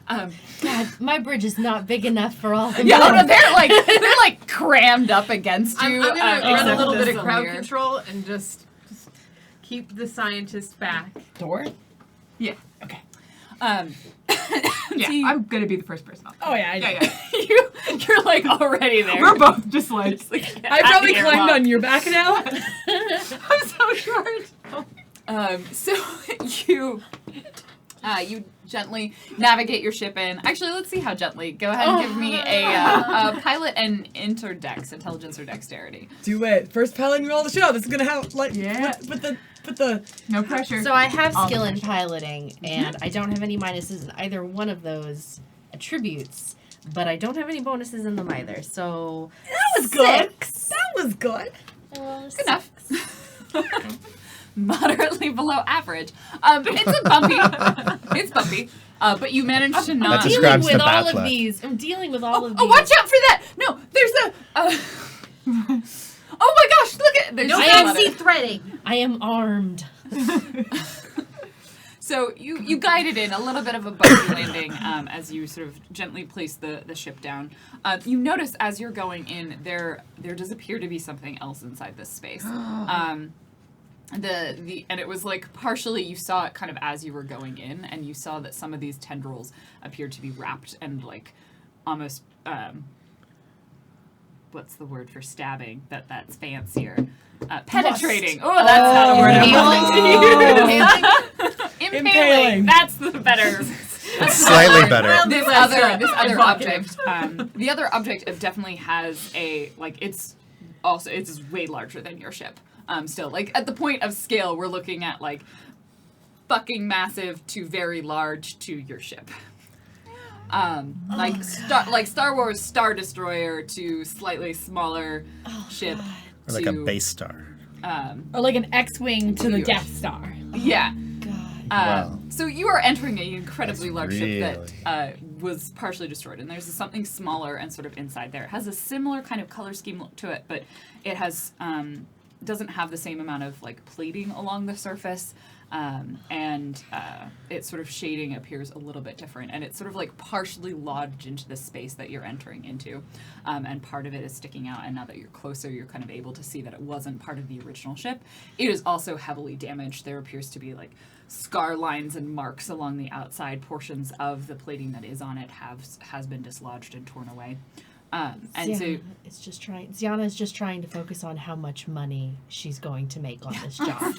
God, my bridge is not big enough for all of Yeah, them. no, they're like crammed up against you. I'm gonna run a except little for bit of the crowd mirror. control and just keep the scientist back. Door? Yeah. Okay. Yeah, See- I'm gonna be the first person off. Oh, yeah, I know. Yeah. You're like already there. We're both just like, I probably climbed on your back now. I'm so short. So you gently navigate your ship in. Actually, let's see how gently. Go ahead and give me a pilot and intelligence or dexterity. Do it. First piloting roll of the show. This is gonna have like Yeah. put the No pressure. So I have All skill the in pressure. piloting, and I don't have any minuses in either one of those attributes, but I don't have any bonuses in them either. So That was good. 6. That was good. Good enough. Moderately below average. It's bumpy. It's bumpy. But you managed to not. That Dealing describes with the all bad of luck. these. I'm dealing with all of these. Oh, watch out for that! No, there's oh my gosh! Look at there's No a fancy letter. threading. I am armed. So you guided in a little bit of a bumpy landing as you sort of gently place the ship down. You notice as you're going in, there does appear to be something else inside this space. And it was like partially you saw it kind of as you were going in, and you saw that some of these tendrils appeared to be wrapped and like almost what's the word for stabbing? That's fancier. Penetrating. Oh, that's not a word I wanted to use. Impaling. That's the better. It's slightly better. This other object. The other object definitely has it's way larger than your ship. Still, like at the point of scale, we're looking at like fucking massive to very large to your ship. Like Star Wars Star Destroyer to slightly smaller ship. Or like a base star. Or like an X-wing to the Yours. Death Star. Yeah. God. Wow. So you are entering an incredibly That's large ship really- that was partially destroyed, and there's something smaller and sort of inside there. It has a similar kind of color scheme look to it, but it has doesn't have the same amount of like plating along the surface, and its sort of shading appears a little bit different, and it's sort of like partially lodged into the space that you're entering into, and part of it is sticking out, and now that you're closer, you're kind of able to see that it wasn't part of the original ship. It is also heavily damaged. There appears to be like scar lines and marks along the outside portions of the plating that is on it has been dislodged and torn away. And so Ziana is just trying to focus on how much money she's going to make on this job.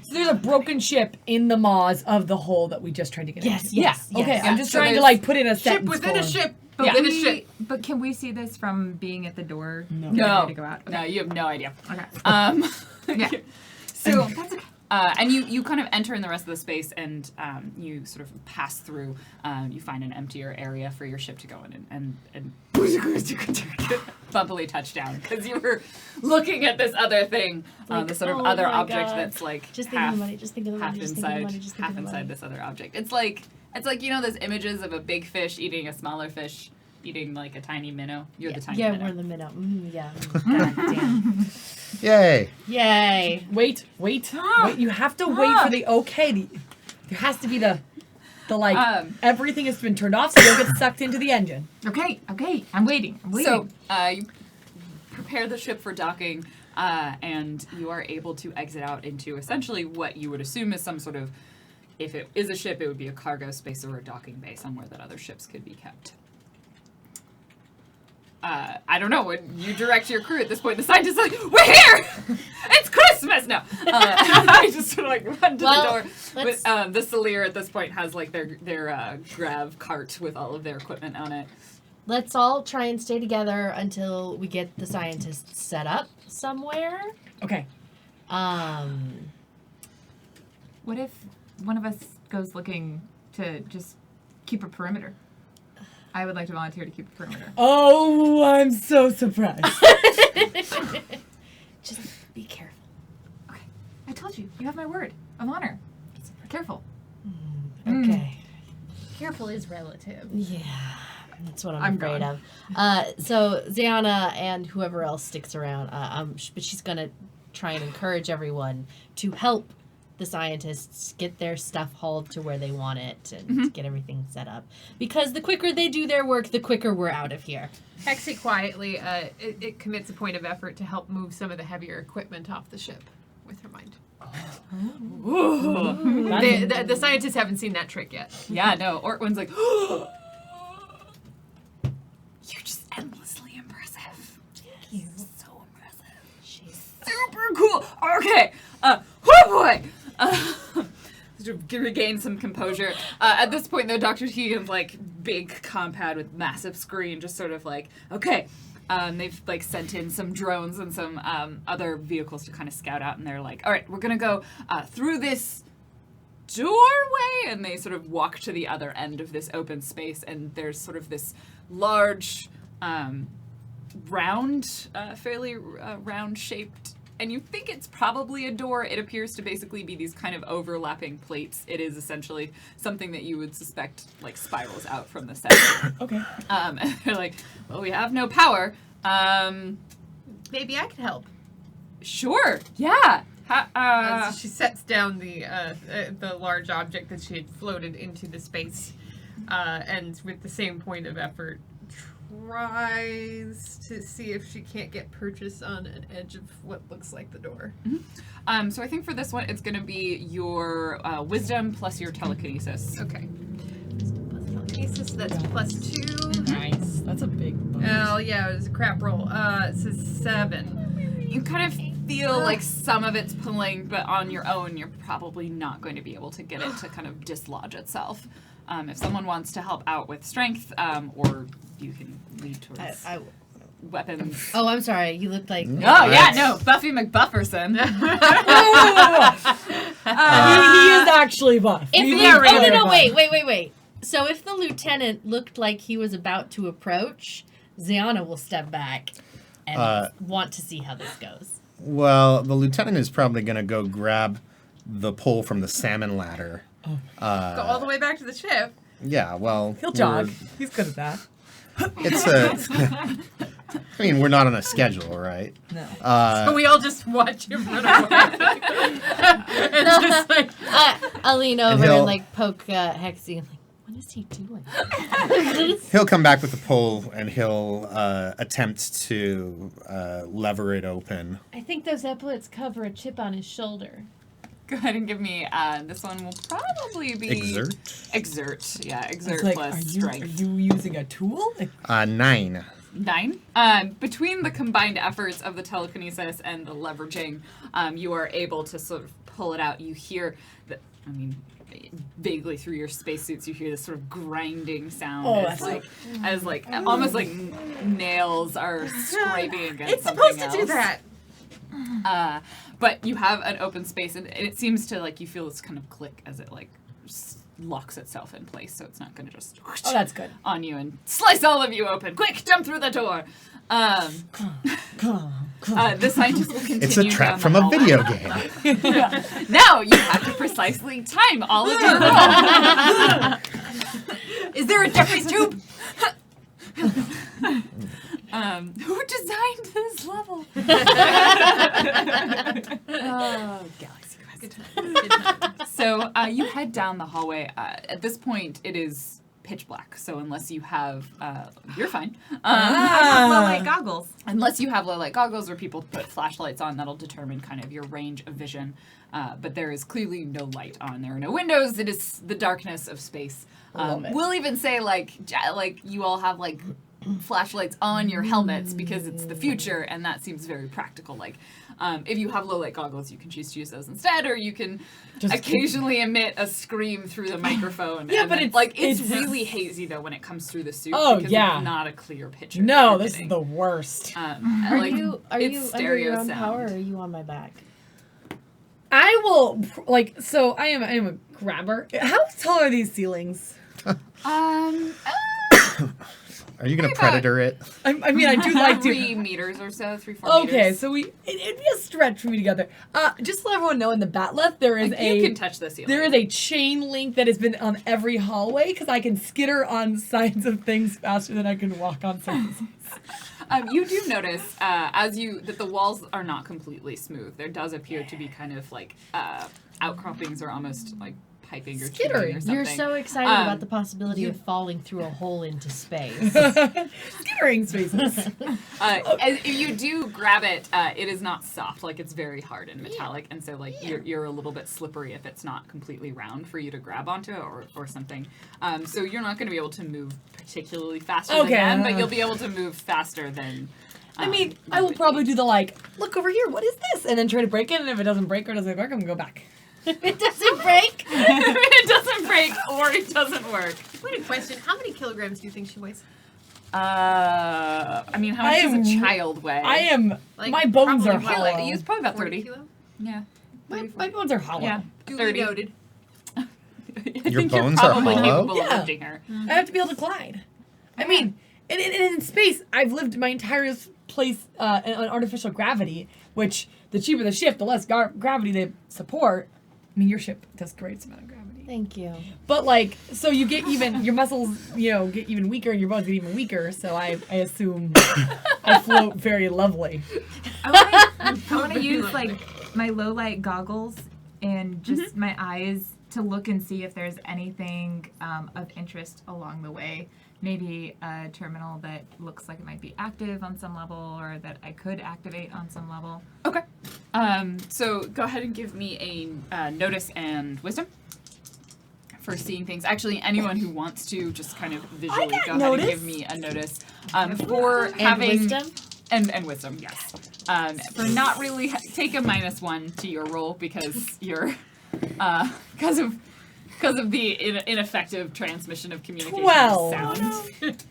So there's a broken ship in the maws of the hole that we just tried to get Yes, into. yes, Okay, yes. I'm just So trying to there's like put in a Ship sentence within a form. ship. But Yeah. In a ship. But can we see this from being at the door? No. Getting No, ready to go out. no, you have no idea. Okay. Yeah. So that's okay. And you kind of enter in the rest of the space, and you sort of pass through. You find an emptier area for your ship to go in, and bumpily touchdown because you were looking at this other thing, Like, this sort of oh other my object God. that's like Just think half, of the money. Just think of the half money. Just think of the inside, money. Just think half of the inside money. this other object. It's like those images of a big fish eating a smaller fish, eating like a tiny minnow. You're the tiny Yeah, minnow. we're the minnow. Yeah. God damn. Yay. Yay. Wait. You have to wait for the okay. There has to be the like everything has been turned off so you don't get sucked into the engine. Okay. I'm waiting. So you prepare the ship for docking, and you are able to exit out into essentially what you would assume is some sort of, if it is a ship, it would be a cargo space or a docking bay somewhere that other ships could be kept. I don't know. When you direct your crew at this point, the scientists are like, "We're here! It's Christmas now!" I just sort of like run to the door. let's- But the Salir at this point has like their grav cart with all of their equipment on it. Let's all try and stay together until we get the scientists set up somewhere. Okay. What if one of us goes looking to just keep a perimeter? I would like to volunteer to keep a perimeter. Oh, I'm so surprised. Just be careful. Okay. I told you. You have my word of honor. Just careful. Okay. Careful is relative. Yeah. That's what I'm I'm afraid gone. of. So Ziana and whoever else sticks around, but she's gonna try and encourage everyone to help the scientists get their stuff hauled to where they want it and get everything set up. Because the quicker they do their work, the quicker we're out of here. Hexie quietly it commits a point of effort to help move some of the heavier equipment off the ship with her mind. The scientists haven't seen that trick yet. Yeah, no. Ortwin's like, you're just endlessly impressive. Thank you. So impressive. She's Super cool. Okay. Oh boy. To regain some composure. At this point, though, Dr. Keegan's like big compound with massive screen, just sort of like, okay. They've like sent in some drones and some other vehicles to kind of scout out, and they're like, all right, we're gonna go through this doorway, and they sort of walk to the other end of this open space, and there's sort of this large fairly round shaped, and you think it's probably a door. It appears to basically be these kind of overlapping plates. It is essentially something that you would suspect like spirals out from the center. Okay. And they're like, well, we have no power. Maybe I could help. Sure, yeah. So she sets down the large object that she had floated into the space, and with the same point of effort, tries to see if she can't get purchase on an edge of what looks like the door. So I think for this one, it's going to be your wisdom plus your telekinesis. Okay. Plus telekinesis, that's +2. Nice. That's a big bonus. Oh, yeah, it was a crap roll. It's a 7. You kind of feel like some of it's pulling, but on your own, you're probably not going to be able to get it to kind of dislodge itself. If someone wants to help out with strength, or you can lead towards weapons. Oh, I'm sorry. You looked like... Oh, yeah, no, Buffy McBufferson. He is actually buff. If He's the, oh, really no, buff. wait. So if the lieutenant looked like he was about to approach, Ziana will step back and want to see how this goes. Well, the lieutenant is probably going to go grab the pole from the salmon ladder. Go all the way back to the ship. Yeah, well... He'll jog. He's good at that. It's a... I mean, we're not on a schedule, right? No. So we all just watch him run away. And just like, I'll lean over he'll- and like poke Hexie and like, what is he doing? He'll come back with the pole, and he'll attempt to lever it open. I think those epaulets cover a chip on his shoulder. Go ahead and give me, this one will probably be... Exert. Exert, yeah, exert It's like, plus are strength. you using a tool? Like, 9. 9. Between the combined efforts of the telekinesis and the leveraging, you are able to sort of pull it out. You hear vaguely through your spacesuits, you hear this sort of grinding sound as almost like nails are scraping against It's something supposed to do else. that. But you have an open space, and it seems to like you feel this kind of click as it like locks itself in place, so it's not going to just Oh, that's good. on you and slice all of you open. Quick, jump through the door. The scientist will continue. It's a trap down from the a hallway. video game. Now you have to precisely time all of your rolls. Is there a Jeffrey's tube? Who designed this level? Galaxy Quest. Good time. So you head down the hallway. At this point, it is pitch black. So unless you have, you're fine. I have low light goggles. Unless you have low light goggles or people put flashlights on, that'll determine kind of your range of vision. But there is clearly no light on. There are no windows. It is the darkness of space. Love it. We'll even say like you all have like flashlights on your helmets because it's the future, and that seems very practical. Like if you have low light goggles, you can choose to use those instead, or you can Just occasionally emit a scream through the microphone. Yeah, and but then, it's- like it's- really hazy though when it comes through the suit. Oh, because yeah. it's not a clear picture. No, you're this is getting. the worst. Are Like, you it's under your stereo own sound. power, or are you on my back? I will so I am a grabber. How tall are these ceilings? Are you going to What about- predator it? I mean, I do like 3 to. meters or so, 3-4 Okay, meters. so it'd be a stretch for me to get there. Just to let everyone know, in the bat left there is Like, a you can touch the ceiling. there is a chain link that has been on every hallway because I can skitter on sides of things faster than I can walk on surfaces. You do notice that the walls are not completely smooth. There does appear to be kind of like outcroppings or almost like piping or tubing Skittering. or something. You're so excited about the possibility of falling through a hole into space. Skittering spaces. If you do grab it, it is not soft. Like it's very hard and metallic, and so like you're a little bit slippery if it's not completely round for you to grab onto or something. So you're not going to be able to move particularly faster than them, but you'll be able to move faster than. I mean, I will probably do the look over here, what is this? And then try to break it, and if it doesn't break or doesn't work, I'm gonna go back. It doesn't break. it doesn't break or it doesn't work. Wait a question. How many kilograms do you think she weighs? I mean, how much I does am- a child weigh? I am. Like, my bones are probably hollow. Like, it's probably about 40 30. kilo? Yeah. My bones are hollow. Yeah. Duly 30. noted. I Your think bones you're are probably hollow? capable Yeah. of lifting her. I have to be able to glide. I mean, in space, I've lived my entire place on artificial gravity, which the cheaper the ship, the less gravity they support. I mean, your ship does great amount of gravity. Thank you. But so you get even, your muscles, get even weaker and your bones get even weaker, so I assume I float very lovely. I want to use like my low light goggles and just my eyes to look and see if there's anything of interest along the way. Maybe a terminal that looks like it might be active on some level, or that I could activate on some level. Okay. So go ahead and give me a notice and wisdom for seeing things. Actually, anyone who wants to just kind of visually got go ahead notice. and give me a notice for And having wisdom? and wisdom. Yes. For not really take a -1 to your roll because you're because of the ineffective transmission of communication 12. sound.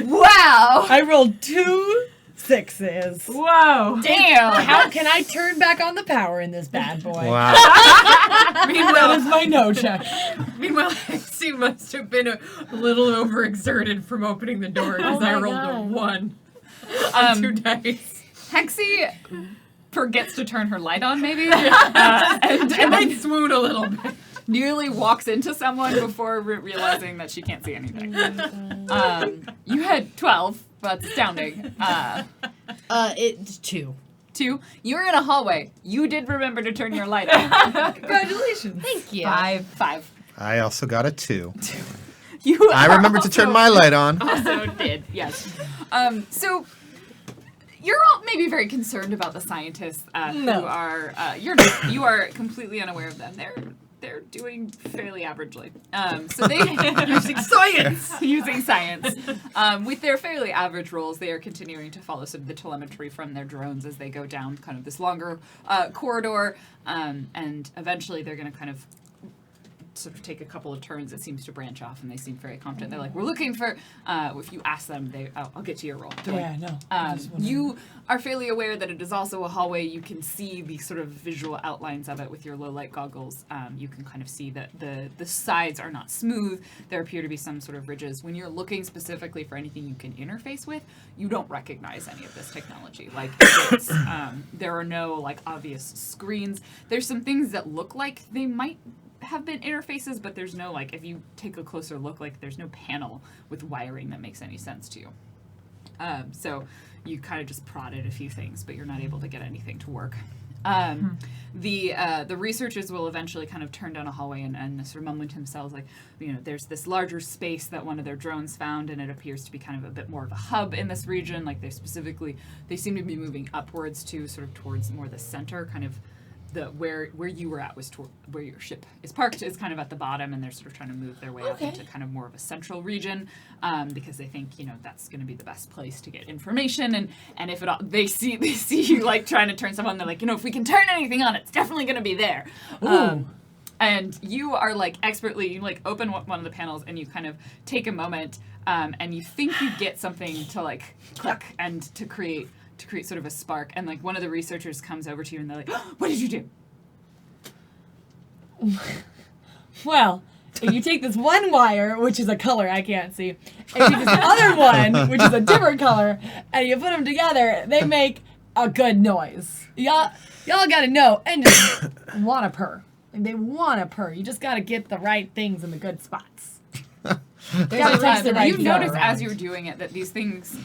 Wow! I rolled 2 6s. Whoa! Damn. How can I turn back on the power in this bad boy? Wow. That is my no check. Meanwhile, Hexy must have been a little overexerted from opening the door because Oh I my rolled a God. 1 on 2 dice. Hexy forgets to turn her light on, maybe, and I swoon a little bit. nearly walks into someone before realizing that she can't see anything. You had 12. That's astounding. It's 2. 2. You're in a hallway. You did remember to turn your light on. Congratulations. Thank you. 5. I also got a 2. You I are remembered to turn also- my light on. Also did, yes. So you're all maybe very concerned about the scientists who No. are you are completely unaware of them. They're they're doing fairly averagely. So they Using science. using science. With their fairly average rolls, they are continuing to follow sort of the telemetry from their drones as they go down kind of this longer corridor, and eventually they're going to kind of sort of take a couple of turns. It seems to branch off, and they seem very confident. They're like, we're looking for, if you ask them, I'll get to your roll. Don't worry. Yeah, no. I just wanna- You are fairly aware that it is also a hallway. You can see the sort of visual outlines of it with your low light goggles. You can kind of see that the sides are not smooth. There appear to be some sort of ridges. When you're looking specifically for anything you can interface with, you don't recognize any of this technology. Like, it's, there are no like obvious screens. There's some things that look like they might have been interfaces, but there's no, like, if you take a closer look, like, there's no panel with wiring that makes any sense to you. So you kind of just prodded a few things, but you're not able to get anything to work. The researchers will eventually kind of turn down a hallway and sort of mumbling to themselves, like, you know, there's this larger space that one of their drones found, and it appears to be kind of a bit more of a hub in this region. Like, they seem to be moving upwards to sort of towards more the center, kind of where you were at was where your ship is parked is kind of at the bottom, and they're sort of trying to move their way up into kind of more of a central region, because they think, you know, that's going to be the best place to get information, and if they see you like trying to turn stuff on, they're like, you know, if we can turn anything on, it's definitely going to be there. And you are like expertly, you like open one of the panels and you kind of take a moment, and you think you get something to like click and to create sort of a spark, and like one of the researchers comes over to you and they're like, oh, what did you do? Well, if you take this one wire, which is a color I can't see, and you take this other one, which is a different color, and you put them together, they make a good noise. Y'all gotta know, engines want to purr. And they want to purr. You just gotta get the right things in the good spots. Gotta touch the right You notice zone. as you're doing it that these things,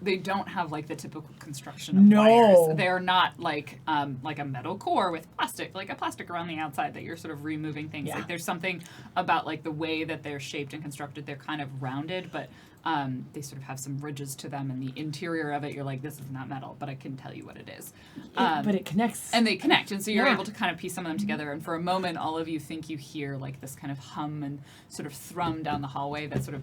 they don't have like the typical construction of wires. They're not like a metal core with plastic, like a plastic around the outside that you're sort of removing things. Yeah. Like there's something about like the way that they're shaped and constructed. They're kind of rounded, but they sort of have some ridges to them, and the interior of it, you're like, this is not metal, but I can tell you what it is. But it connects. And they connect, and so you're Yeah. able to kind of piece some of them together, and for a moment, all of you think you hear like this kind of hum and sort of thrum down the hallway that sort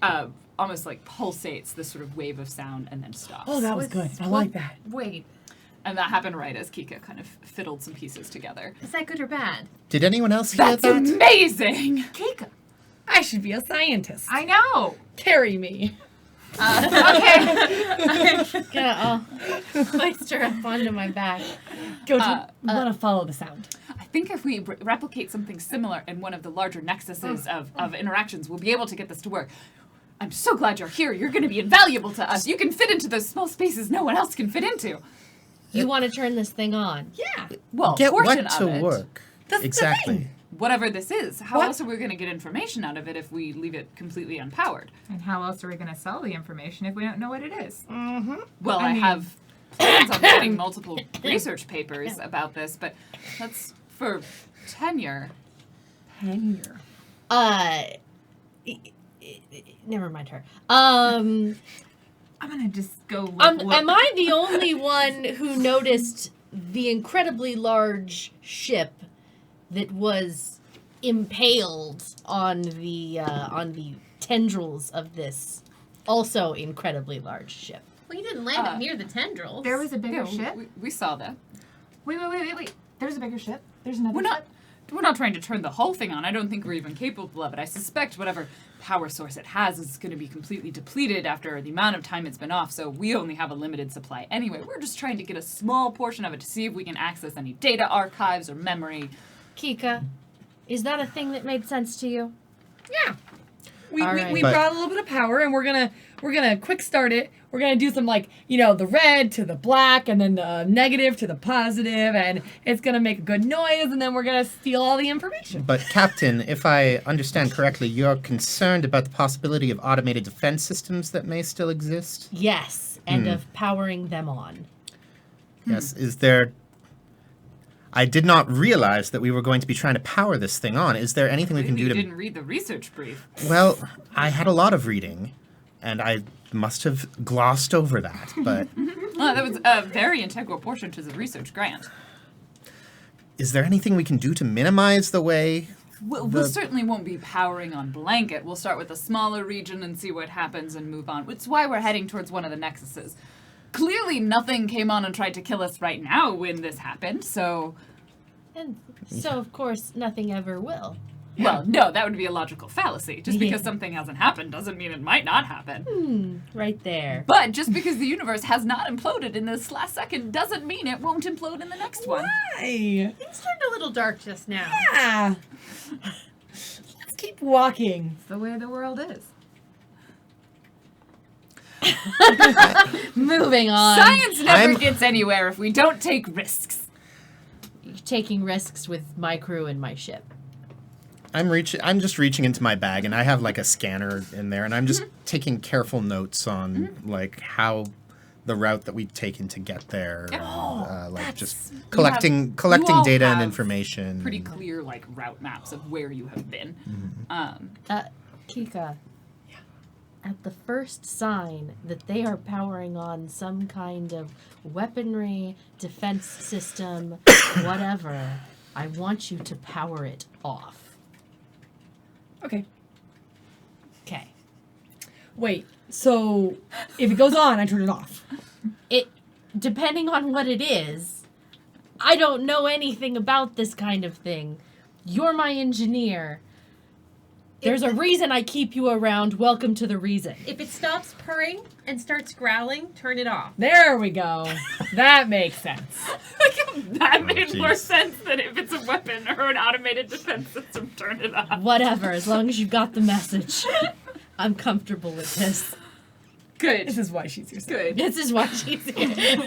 of almost like pulsates this sort of wave of sound and then stops. Oh, that was good. I like that. Wait, And that happened right as Kika kind of fiddled some pieces together. is that good or bad? Did anyone else hear That's that? amazing! Kika. I should be a scientist. I know. Carry me. Gonna hoist her up onto my back. Go to. Want to follow the sound. I think if we replicate something similar in one of the larger nexuses of interactions, we'll be able to get this to work. I'm so glad you're here. You're going to be invaluable to us. You can fit into those small spaces no one else can fit into. You want to turn this thing on? Yeah. Well, Get portion what of to it. work? That's the Exactly. thing. Whatever this is, how What? else are we going to get information out of it if we leave it completely unpowered? And how else are we going to sell the information if we don't know what it is? Well, I I mean- have plans on getting multiple research papers about this, but that's for tenure. Tenure. Never mind her. I'm going to just go look. Am I the only one who noticed the incredibly large ship that was impaled on the tendrils of this also incredibly large ship? Well, you didn't land it near the tendrils. There was a bigger Yeah, ship? we saw that. Wait. There's a bigger ship? There's another We're not trying to turn the whole thing on. I don't think we're even capable of it. I suspect whatever power source it has is going to be completely depleted after the amount of time it's been off, so we only have a limited supply anyway. We're just trying to get a small portion of it to see if we can access any data archives or memory. Kika, is that a thing that made sense to you? Yeah. We All right. But- brought a little bit of power, and we're gonna quick start it. We're gonna do some like, you know, the red to the black, and then the negative to the positive, and it's gonna make a good noise, and then we're gonna steal all the information. But Captain, if I understand correctly, you're concerned about the possibility of automated defense systems that may still exist? Yes, and of powering them on. Yes. Is there... I did not realize that we were going to be trying to power this thing on. Is there anything we can Maybe do you to... didn't read the research brief. Well, I had a lot of reading, and I must have glossed over that, but... That was a very integral portion to the research grant. is there anything we can do to minimize the way? We certainly won't be powering on Blanket. We'll start with a smaller region and see what happens and move on. It's why we're heading towards one of the nexuses. Clearly nothing came on and tried to kill us right now when this happened, so... And so, of course, nothing ever will. Well, no, that would be a logical fallacy. Just because something hasn't happened doesn't mean it might not happen. Right there. But just because the universe has not imploded in this last second doesn't mean it won't implode in the next one. Why? Things turned a little dark just now. Yeah. Let's keep walking. It's the way the world is. Moving on. Science never gets anywhere if we don't take risks. You're taking risks with my crew and my ship. I'm just reaching into my bag, and I have like a scanner in there, and I'm just taking careful notes on like how the route that we've taken to get there, and, like just collecting all data and have information. Pretty clear like route maps of where you have been. Kika. At the first sign that they are powering on some kind of weaponry, defense system, whatever, I want you to power it off. Okay. Okay. Wait. So if it goes on, I turn it off. It, depending on what it is, I don't know anything about this kind of thing. You're my engineer. There's a reason I keep you around. Welcome to the reason. If it stops purring and starts growling, turn it off. There we go. That makes sense. That made more jeez. sense than if it's a weapon or an automated defense system, turn it off. Whatever, as long as you've got the message. I'm comfortable with this. Good. This is why she's here. Good. This is why she's here.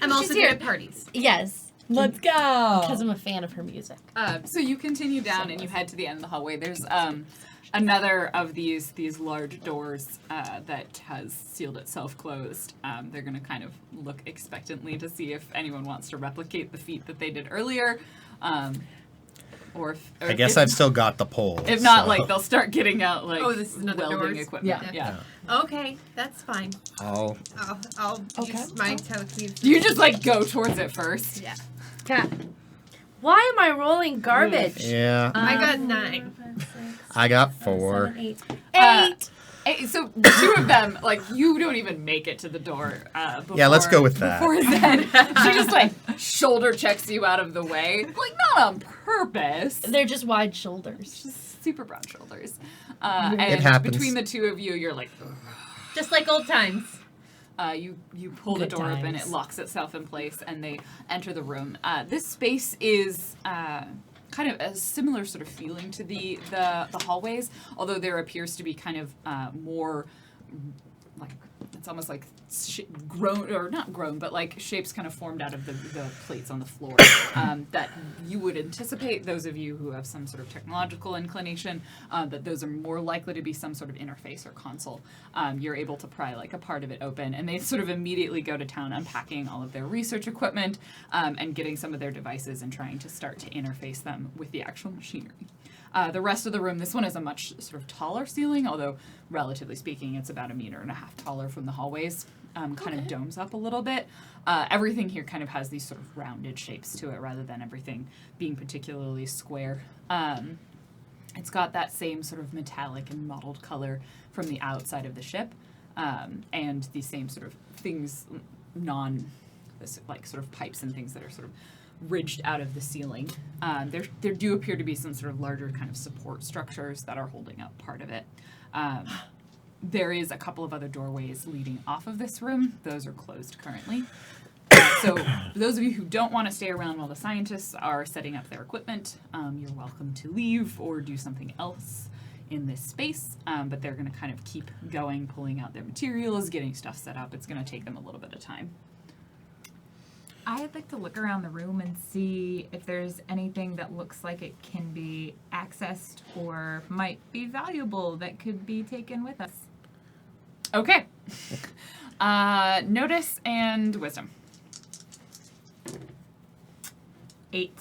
I'm also here. good at parties. Yes, Let's go. because I'm a fan of her music. So you continue down and you head to the end of the hallway. There's another of these large doors that has sealed itself closed. They're going to kind of look expectantly to see if anyone wants to replicate the feat that they did earlier. Or I guess if, I've still got the pole. If not, so like they'll start getting out like Oh, this is another welding doors? equipment. Yeah. Okay, that's fine. I'll I'll Okay. use my telekinesis. You just like go towards it first. Yeah. Cat. Why am I rolling garbage? yeah. I got 9. I got 4. 8. So the two of them, like, you don't even make it to the door. Before, Yeah, let's go with that. Before Zen, she just like shoulder checks you out of the way, like not on purpose. They're just wide shoulders. Just super broad shoulders. It And happens. between the two of you, you're like, Just like old times. you pull the Good door open, times. it locks itself in place, and they enter the room. This space is kind of a similar sort of feeling to the hallways, although there appears to be kind of more like it's almost like grown or not grown, but like shapes kind of formed out of the plates on the floor that you would anticipate, those of you who have some sort of technological inclination, that those are more likely to be some sort of interface or console. You're able to pry like a part of it open, and they sort of immediately go to town unpacking all of their research equipment and getting some of their devices and trying to start to interface them with the actual machinery. The rest of the room, this one is a much sort of taller ceiling, although relatively speaking, it's about 1.5 meters taller from the hallways. Kind of domes up a little bit. Everything here kind of has these sort of rounded shapes to it rather than everything being particularly square. It's got that same sort of metallic and mottled color from the outside of the ship, and the same sort of things, like sort of pipes and things that are sort of ridged out of the ceiling. There do appear to be some sort of larger kind of support structures that are holding up part of it. There is a couple of other doorways leading off of this room. Those are closed currently. So for those of you who don't want to stay around while the scientists are setting up their equipment, you're welcome to leave or do something else in this space. But they're going to kind of keep going, pulling out their materials, getting stuff set up. It's going to take them a little bit of time. I'd like to look around the room and see if there's anything that looks like it can be accessed or might be valuable that could be taken with us. Okay. Notice and wisdom. 8.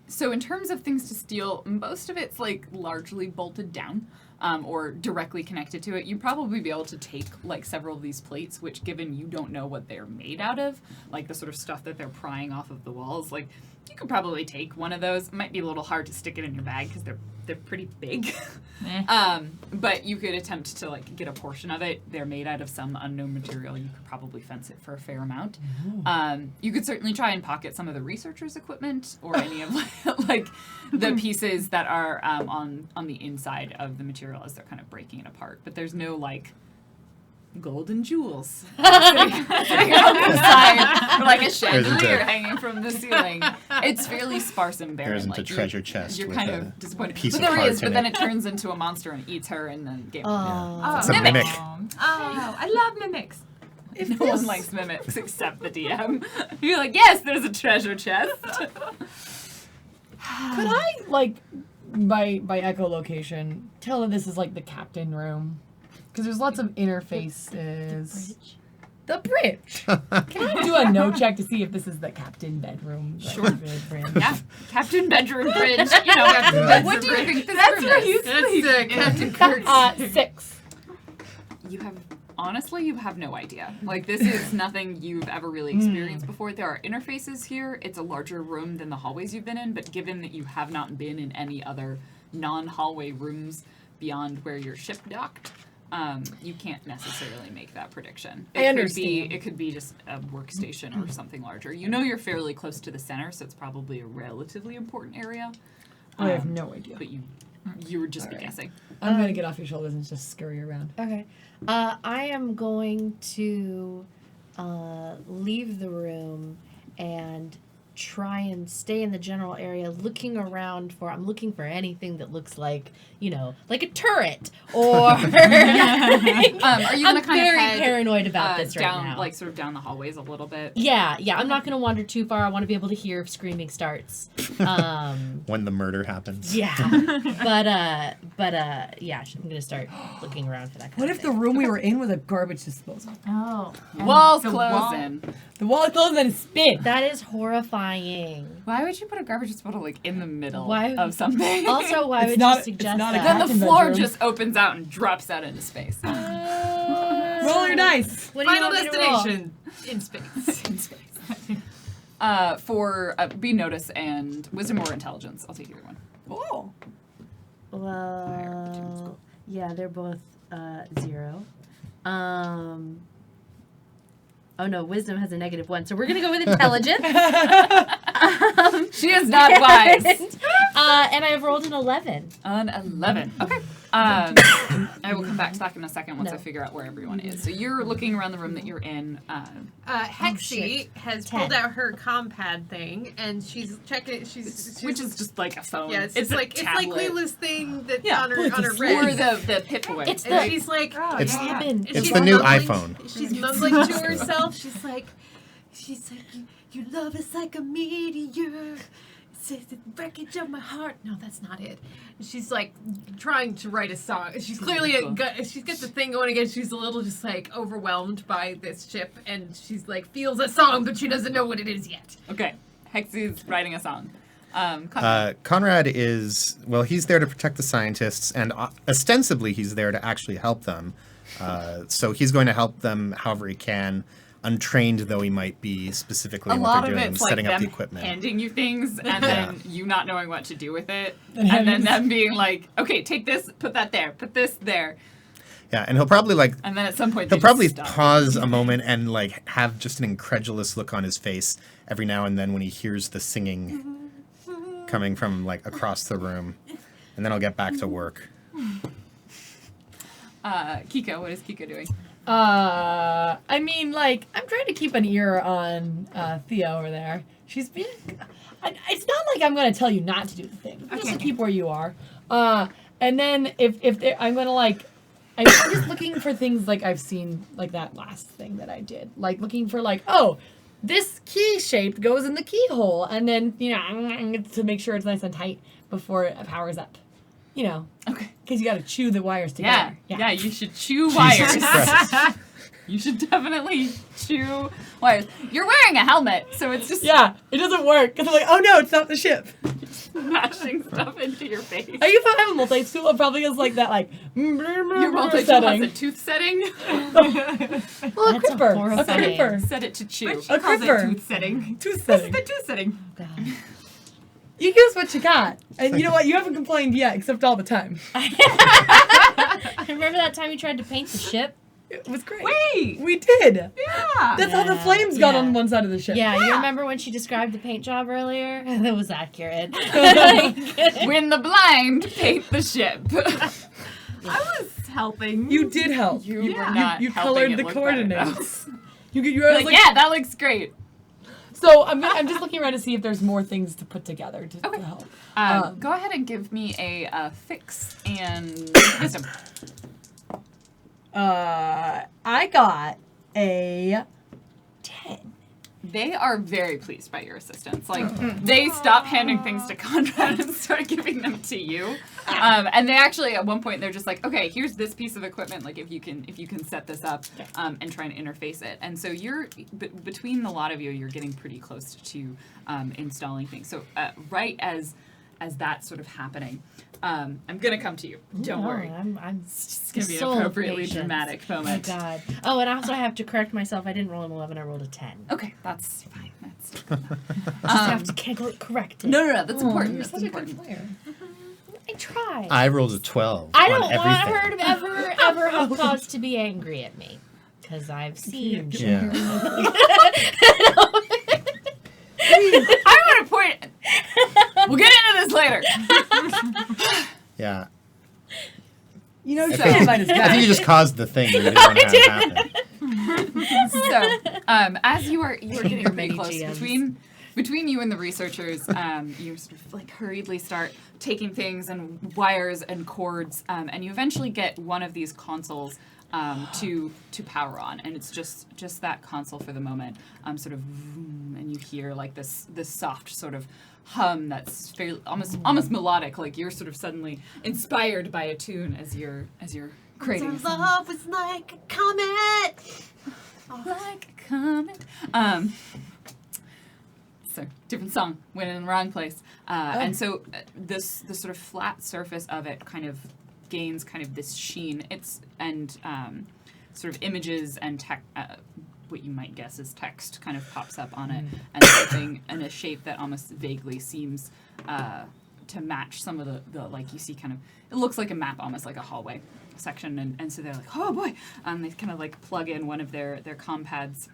So in terms of things to steal, most of it's like largely bolted down. or directly connected to it, you'd probably be able to take like several of these plates, which given you don't know what they're made out of, like the sort of stuff that they're prying off of the walls, like you could probably take one of those. It might be a little hard to stick it in your bag because they're pretty big. But you could attempt to like get a portion of it. They're made out of some unknown material. You could probably fence it for a fair amount. You could certainly try and pocket some of the researchers' equipment or any of like the pieces that are on the inside of the material as they're kind of breaking it apart. But there's no like golden jewels sitting on the side, or like a chandelier hanging from the ceiling. It's fairly sparse and barren. There isn't like a treasure chest. You're with kind a of disappointed. piece But of there heart is, in but then it. it turns into a monster and eats her, and then game. Oh. It's a mimic. Oh, I love mimics. If No one likes mimics except the DM. You're like, yes, there's a treasure chest. Could I, like, by echolocation, tell that this is like the captain room? Because there's lots of interfaces. The bridge. Can I do a no check to see if this is the captain bedroom? Sure. Bridge? Yeah, Captain Bedroom Bridge. You know, what do you think this room is? That's Captain Kirk's. 6. You have no idea. Like, this is nothing you've ever really experienced before. There are interfaces here. It's a larger room than the hallways you've been in, but given that you have not been in any other non-hallway rooms beyond where your ship docked, you can't necessarily make that prediction. I understand. It could be just a workstation or something larger. You know you're fairly close to the center, so it's probably a relatively important area. I have no idea. But you would just be Alright. guessing. I'm going to get off your shoulders and just scurry around. Okay. I am going to leave the room and try and stay in the general area looking around I'm looking for anything that looks like, like a turret or Are you gonna I'm kind very of head paranoid about this right down, now. like sort of down the hallways a little bit? Yeah, I'm not going to wander too far. I want to be able to hear if screaming starts. When the murder happens. Yeah. But yeah, I'm going to start looking around for that kind What of if the thing. room we were in was a garbage disposal? Oh. Walls the closing. The wall closed and spin. That is horrifying. Why would you put a garbage disposal like in the middle Why- of something? Also, why It's would not- you it's suggest not a that? then the captain floor bedroom. just opens out and drops out into space. Roll your dice. What do you Final want me to roll? destination in space. In space. For be notice and wisdom or intelligence. I'll take either one. Oh. Well, yeah, they're both 0. Oh no, wisdom has a -1, so we're gonna go with intelligence. She is not wise. And I've rolled an 11. An 11. Okay. I will come back to that in a second once No. I figure out where everyone is. So you're looking around the room that you're in. Hexie has 10. pulled out her compad thing and she's checking. She's which is just like a phone. yeah, it's like tablet. Lila's thing that's Yeah. on her It's a wrist. Or the Pip-Boy. It's And the she's like, It's- cabin. and It's she's the new mumbling- iPhone. She's mumbling to herself. She's like, your love is like a meteor. It's the wreckage of my heart. No, that's not it. And she's like trying to write a song. She's clearly she's got the thing going again. She's a little just like overwhelmed by this ship, and she's like feels a song, but she doesn't know what it is yet. Okay. Hexie's writing a song. Conrad is, well, he's there to protect the scientists, and ostensibly he's there to actually help them. So he's going to help them however he can, untrained though he might be specifically A in lot what of they're doing, it's like setting up them the equipment. handing you things and then you not knowing what to do with it. And And then having- them being like, okay, take this, put that there, put this there. Yeah, and he'll probably And then at some point he'll they probably just stop. pause a moment and like have just an incredulous look on his face every now and then when he hears the singing coming from like across the room, and then I'll get back to work. Kiko, what is Kiko doing? I mean, like, I'm trying to keep an ear on Thea over there. She's being. It's not like I'm going to tell you not to do the thing. Just to keep where you are. And then if I'm going to like, I'm just looking for things like I've seen, like that last thing that I did. Like looking for like, oh, this key shape goes in the keyhole, and then to make sure it's nice and tight before it powers up. Okay. Because you got to chew the wires together. Yeah, you should chew Jesus wires. Christ. You should definitely chew wires. You're wearing a helmet, so it's just Yeah, it doesn't work. Because I'm like, oh no, it's not the ship. smashing stuff into your face. I guess I have a multi-tool. It probably is like that, like Your multi-tool has setting. a tooth setting. Well, a That's creeper. A horrifying. creeper. Set it to chew. A Calls it creeper. tooth setting. Tooth This is setting. the tooth setting. God. You use what you got. And you know what? You haven't complained yet, except all the time. Remember that time you tried to paint the ship? It was great. Wait. We did. Yeah. That's how the Yeah. flames got Yeah. on one side of the ship. Yeah, you remember when she described the paint job earlier? That was accurate. When the blind paint the ship. I was helping. You did help. You You, were not you helping colored it the look better, though. coordinates. You were Like, yeah, that looks great. So I'm just looking around to see if there's more things to put together to Okay. help. Go ahead and give me a fix and wisdom. I got a 10. They are very pleased by your assistance. Like, they stop handing things to Conrad and start giving them to you. And they actually, at one point, they're just like, okay, here's this piece of equipment. Like, if you can set this up and try and interface it. And so you're, between the lot of you, you're getting pretty close to installing things. So right as that's sort of happening, I'm going to come to you. Don't worry. I'm It's going to be so an appropriately patient. dramatic Oh my moment. god. Oh, and also I have to correct myself. I didn't roll an 11. I rolled a 10. Okay, that's fine. That's Just have to correct it. no, that's important. You're That's such a good important. player. I tried. I rolled a 12 I on don't want everything. her to ever have cause to be angry at me. Because I've seen shit. Yeah. I want to point. We'll get into this later. Yeah. You know, I so think, might as I well. think you just caused the thing that you didn't want to have happen. So, as you are getting Your pretty many close GMs. between you and the researchers, you sort of like hurriedly start taking things and wires and cords, and you eventually get one of these consoles to power on, and it's just that console for the moment, sort of, vroom, and you hear like this soft sort of hum that's fairly almost melodic, like you're sort of suddenly inspired by a tune as you're creating. some- Love is like a comet. like a comet. So different song, went in the wrong place. And so the sort of flat surface of it kind of gains kind of this sheen. Sort of images and what you might guess is text kind of pops up on it, and something in a shape that almost vaguely seems to match some of the like you see kind of, it looks like a map, almost like a hallway section, and so they're like, oh boy, they kind of like plug in one of their compads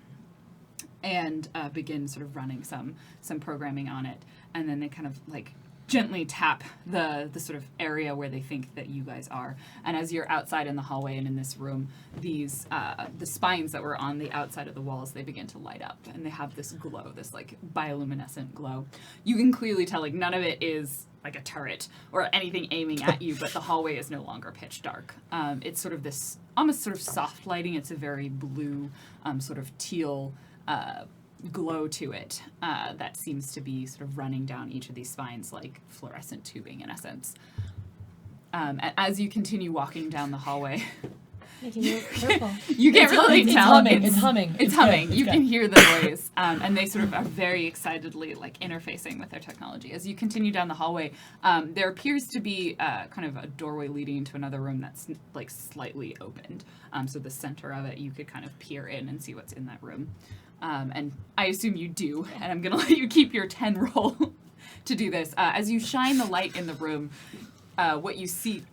and begin sort of running some programming on it, and then they kind of like gently tap the sort of area where they think that you guys are. And as you're outside in the hallway and in this room, these the spines that were on the outside of the walls, they begin to light up, and they have this glow, this like bioluminescent glow. You can clearly tell like none of it is like a turret or anything aiming at you, but the hallway is no longer pitch dark. It's sort of this almost sort of soft lighting. It's a very blue, sort of teal glow to it that seems to be sort of running down each of these spines like fluorescent tubing in essence. As you continue walking down the hallway, Making it purple. you can't really It's tell. humming. It's humming. It's It's humming. good. You It's can good. hear the noise, and they sort of are very excitedly like interfacing with their technology. As you continue down the hallway, there appears to be kind of a doorway leading into another room that's like slightly opened. So the center of it, you could kind of peer in and see what's in that room. And I assume you do, and I'm gonna let you keep your 10 roll to do this. As you shine the light in the room, what you see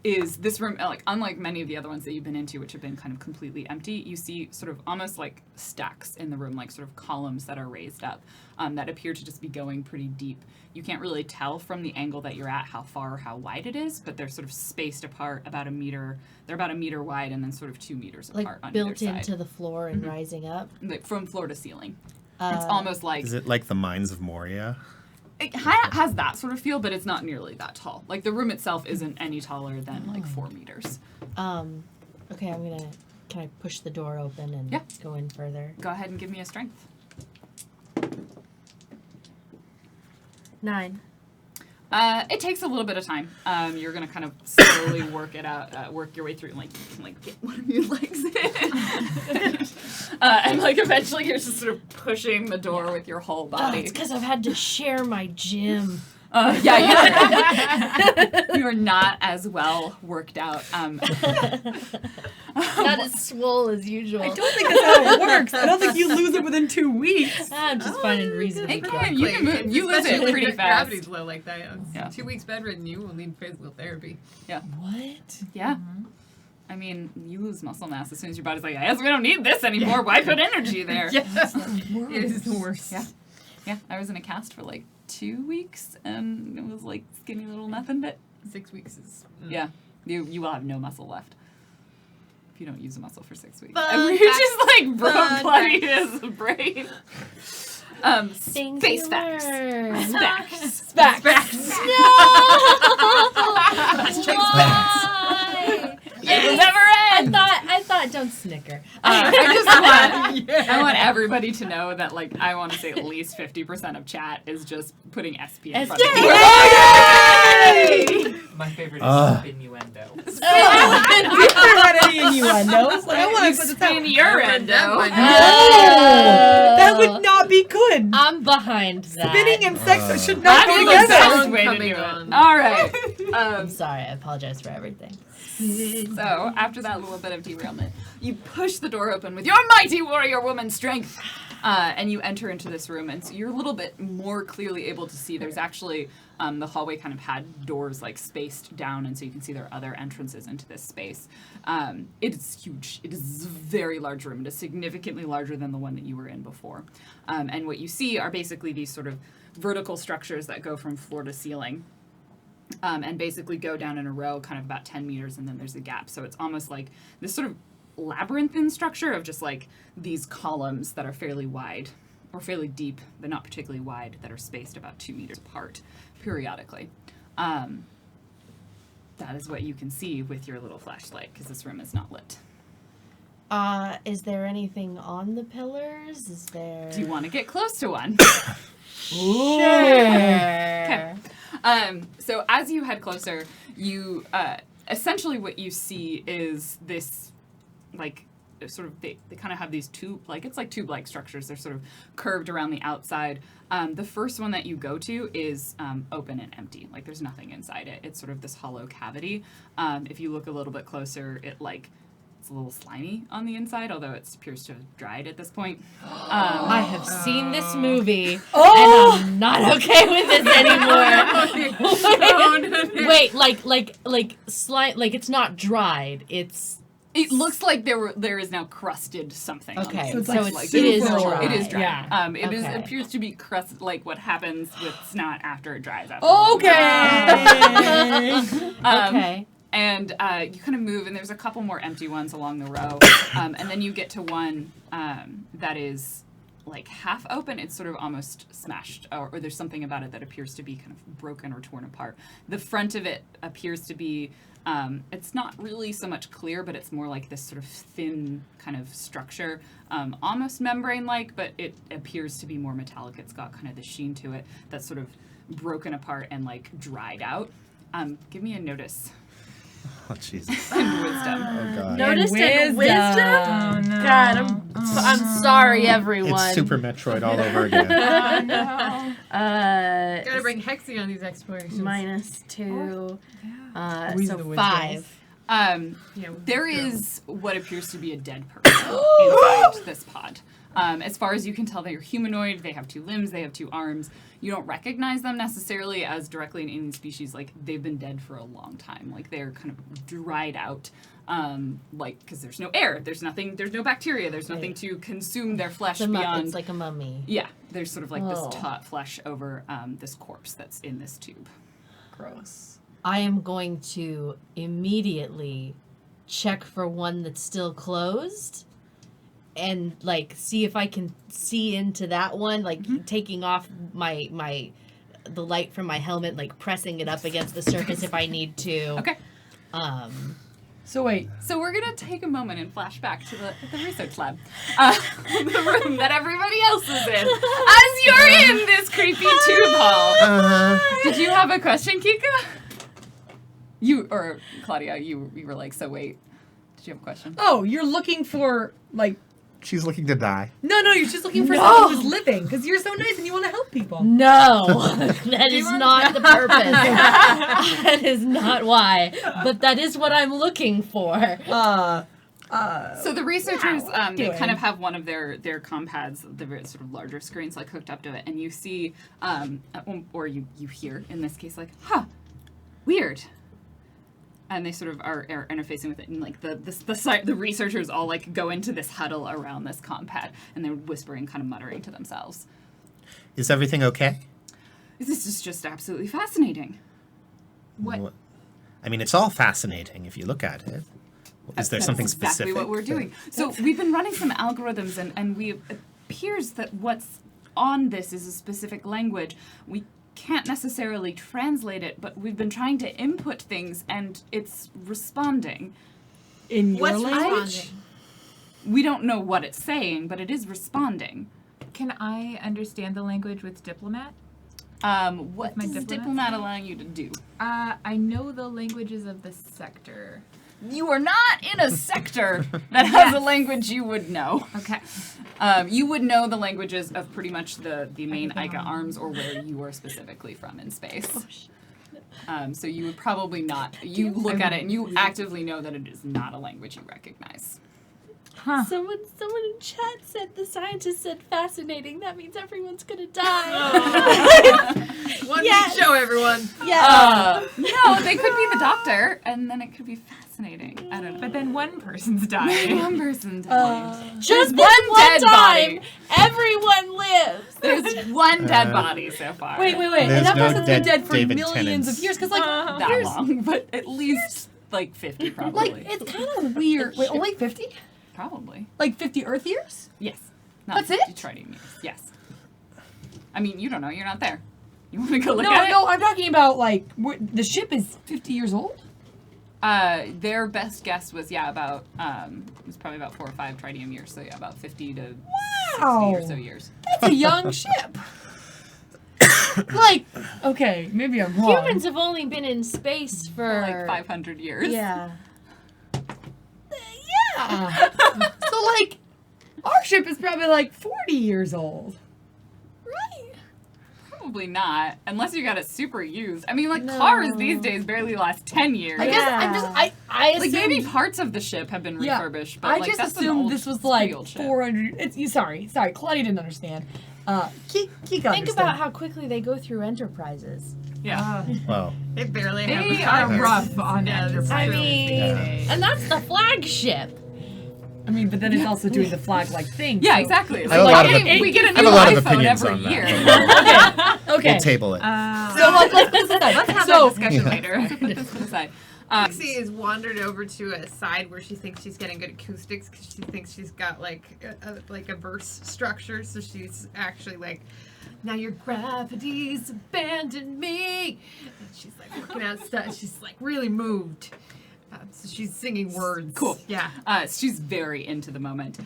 is this room, like unlike many of the other ones that you've been into, which have been kind of completely empty, you see sort of almost like stacks in the room, like sort of columns that are raised up that appear to just be going pretty deep. You can't really tell from the angle that you're at how far or how wide it is, but they're sort of spaced apart about a meter. They're about a meter wide and then sort of 2 meters Like apart on built either into side. the floor and rising up. Like from floor to ceiling. It's almost like Is it like the Mines of Moria? it has that sort of feel, but it's not nearly that tall. Like the room itself isn't any taller than like 4 meters. Okay, can I push the door open and Yeah. go in further? Go ahead and give me a strength. 9. It takes a little bit of time. You're gonna kind of slowly work it out, work your way through, and like you can like get one of your legs in, and like eventually you're just sort of pushing the door with your whole Oh, body. it's because I've had to share my gym. Yeah, you are not as well worked out. Not as swole as usual. I don't think that's how it works. I don't think you lose it within 2 weeks. I'm just finding reason to It be can. drunk. You can move. You lose it Especially pretty when fast. gravity's low like that. Yeah. 2 weeks bedridden, you will need physical therapy. What? Yeah. I mean, you lose muscle mass as soon as your body's like, I guess we don't need this anymore. Why put energy there? Yes. It is the worst. Yeah. Yeah, I was in a cast for like 2 weeks, and it was like skinny little nothing but 6 weeks is. yeah, you will have no muscle left if you don't use a muscle for 6 weeks. Fun And we fact. just like broke Fun Claudia's brain. Things Space you facts. learn. Facts. Facts. Why? It will never end. I thought. Don't snicker. I want everybody to know that like I want to say at least 50% of chat is just putting SP in front of SP. it. My favorite is innuendo. I never had any innuendos. Like, I want to put this out. Spin your endo. No, that would not be good. I'm behind that. Spinning and sex should not That'd go be the together. best way to Coming do it. on. All right. I'm sorry. I apologize for everything. So, after that little bit of derailment, you push the door open with your mighty warrior woman strength, and you enter into this room, and so you're a little bit more clearly able to see. There's actually, the hallway kind of had doors, like, spaced down, and so you can see there are other entrances into this space. It is huge. It is a very large room. It is significantly larger than the one that you were in before. And what you see are basically these sort of vertical structures that go from floor to ceiling. And basically go down in a row kind of about 10 meters, and then there's a gap. So it's almost like this sort of labyrinthine structure of just like these columns that are fairly wide or fairly deep, but not particularly wide, that are spaced about 2 meters apart periodically. That is what you can see with your little flashlight, because this room is not lit. Is there anything on the pillars? Is there? Do you want to get close to one? Sure. Okay. So as you head closer, you essentially what you see is this, like, sort of they kind of have these tube-like structures. They're sort of curved around the outside. The first one that you go to is open and empty. Like, there's nothing inside it. It's sort of this hollow cavity. If you look a little bit closer, it's a little slimy on the inside, although it appears to have dried at this point. I have seen this movie, Oh! and I'm not okay with this anymore. Wait, like slime, like it's not dried. It looks like there is now crusted something. on Okay, the so inside. it's Like, it is super dry. It is dry. Yeah. It is Okay. appears to be crust, like what happens with snot after it dries out. Okay. Okay. And you kind of move, and there's a couple more empty ones along the row. And then you get to one that is like half open. It's sort of almost smashed, or there's something about it that appears to be kind of broken or torn apart. The front of it appears to be, it's not really so much clear, but it's more like this sort of thin kind of structure, almost membrane-like, but it appears to be more metallic. It's got kind of the sheen to it that's sort of broken apart and like dried out. Give me a notice. Oh, Jesus. And wisdom. Oh, God. Notice and wisdom. wisdom. Oh no. God, I'm sorry, everyone. It's Super Metroid all over again. Oh no. Gotta bring Hexy on these explorations. -2. Wheeze So the wisdom. 5. Yeah, There is what appears to be a dead person inside this pod. As far as you can tell, they're humanoid. They have 2 limbs. They have 2 arms. You don't recognize them necessarily as directly an alien species. Like, they've been dead for a long time. Like, they're kind of dried out. Because there's no air. There's nothing. There's no bacteria. There's nothing to consume their flesh beyond. It's like a mummy. Yeah, there's sort of like Oh. this taut flesh over this corpse that's in this tube. Gross. I am going to immediately check for one that's still closed and like see if I can see into that one, like taking off the light from my helmet, like pressing it up against the surface if I need to. Okay. So wait. So we're gonna take a moment and flash back to the research lab, the room that everybody else is in, as you're in this creepy tube hall. Did you have a question, Kika? You or Claudia? You were like, so wait. Did you have a question? Oh, you're looking for like She's looking to die. No, you're just looking for someone who's living because you're so nice and you want to help people. No, that is not the purpose. That is not why. But that is what I'm looking for. So the researchers, they doing? kind of have one of their compads, the very sort of larger screens, like hooked up to it, and you see, or you hear in this case, like, weird. And they sort of are interfacing with it, and like the researchers all like go into this huddle around this compad, and they're whispering, kind of muttering to themselves. Is everything okay? This is just absolutely fascinating. What? I mean, it's all fascinating if you look at it. Is there That's something exactly specific? what we're doing. So we've been running some algorithms, and it appears that what's on this is a specific language. We can't necessarily translate it, but we've been trying to input things, and it's responding. In your What's language? responding? We don't know what it's saying, but it is responding. Can I understand the language with diplomat? What my is diplomat diplomat say? allowing you to do? I know the languages of the sector. You are not in a sector that has a language you would know. Okay. You would know the languages of pretty much the main Ica arms or where you are specifically from in space. So you would probably not. You look at it and you actively know that it is not a language you recognize. Someone in chat said the scientist said fascinating. That means everyone's gonna die. One Yes. show, everyone. No, they could be the doctor, and then it could be fascinating. I don't know. But then one person's dying. One person died. Just one this one dead time, body. everyone lives. There's one dead body so far. Wait. There's And that no person's been dead dead for David millions Tennant's. of years. Because, like, That here's, long, but at least like 50 probably. like, it's kind of weird. Wait, only 50? Probably. Like 50 Earth years? Yes. Not That's it? Detroitian years. Yes. I mean, you don't know. You're not there. You want to go look No, at it? I'm talking about, like, the ship is 50 years old? Their best guess was about it was probably about 4 or 5 tritium years. So yeah, about 50 to 60 or so years. That's a young ship. Like, okay, maybe I'm wrong. Humans have only been in space for Like 500 years. Yeah. Yeah. So, like, our ship is probably like 40 years old. Right? Probably not, unless you got it super used. I mean, like No. cars these days barely last 10 years. I guess I Like assumed, maybe parts of the ship have been Yeah, refurbished, but I like just that's an assumed old, this was it's a pretty like old ship. 400. Sorry, Claudia didn't understand. Kika Think understood. about how quickly they go through Enterprises. Yeah. Well, They barely They have are rough on Yeah, Enterprise. I mean, and that's the flagship. I mean, but then it's also doing the flag-like thing. Yeah, so- exactly. It's I have a like, lot of hey, we get a I have new a lot of iPhone opinions every on that. year. Okay. we'll table it. So let's Have so that discussion later. Put this to the side. Lexi is wandered over to a side where she thinks she's getting good acoustics because she thinks she's got like a verse structure. So she's actually like, "Now your gravity's abandoned me," and she's like working out stuff. She's like really moved. So she's singing words. Cool. Yeah. She's very into the moment.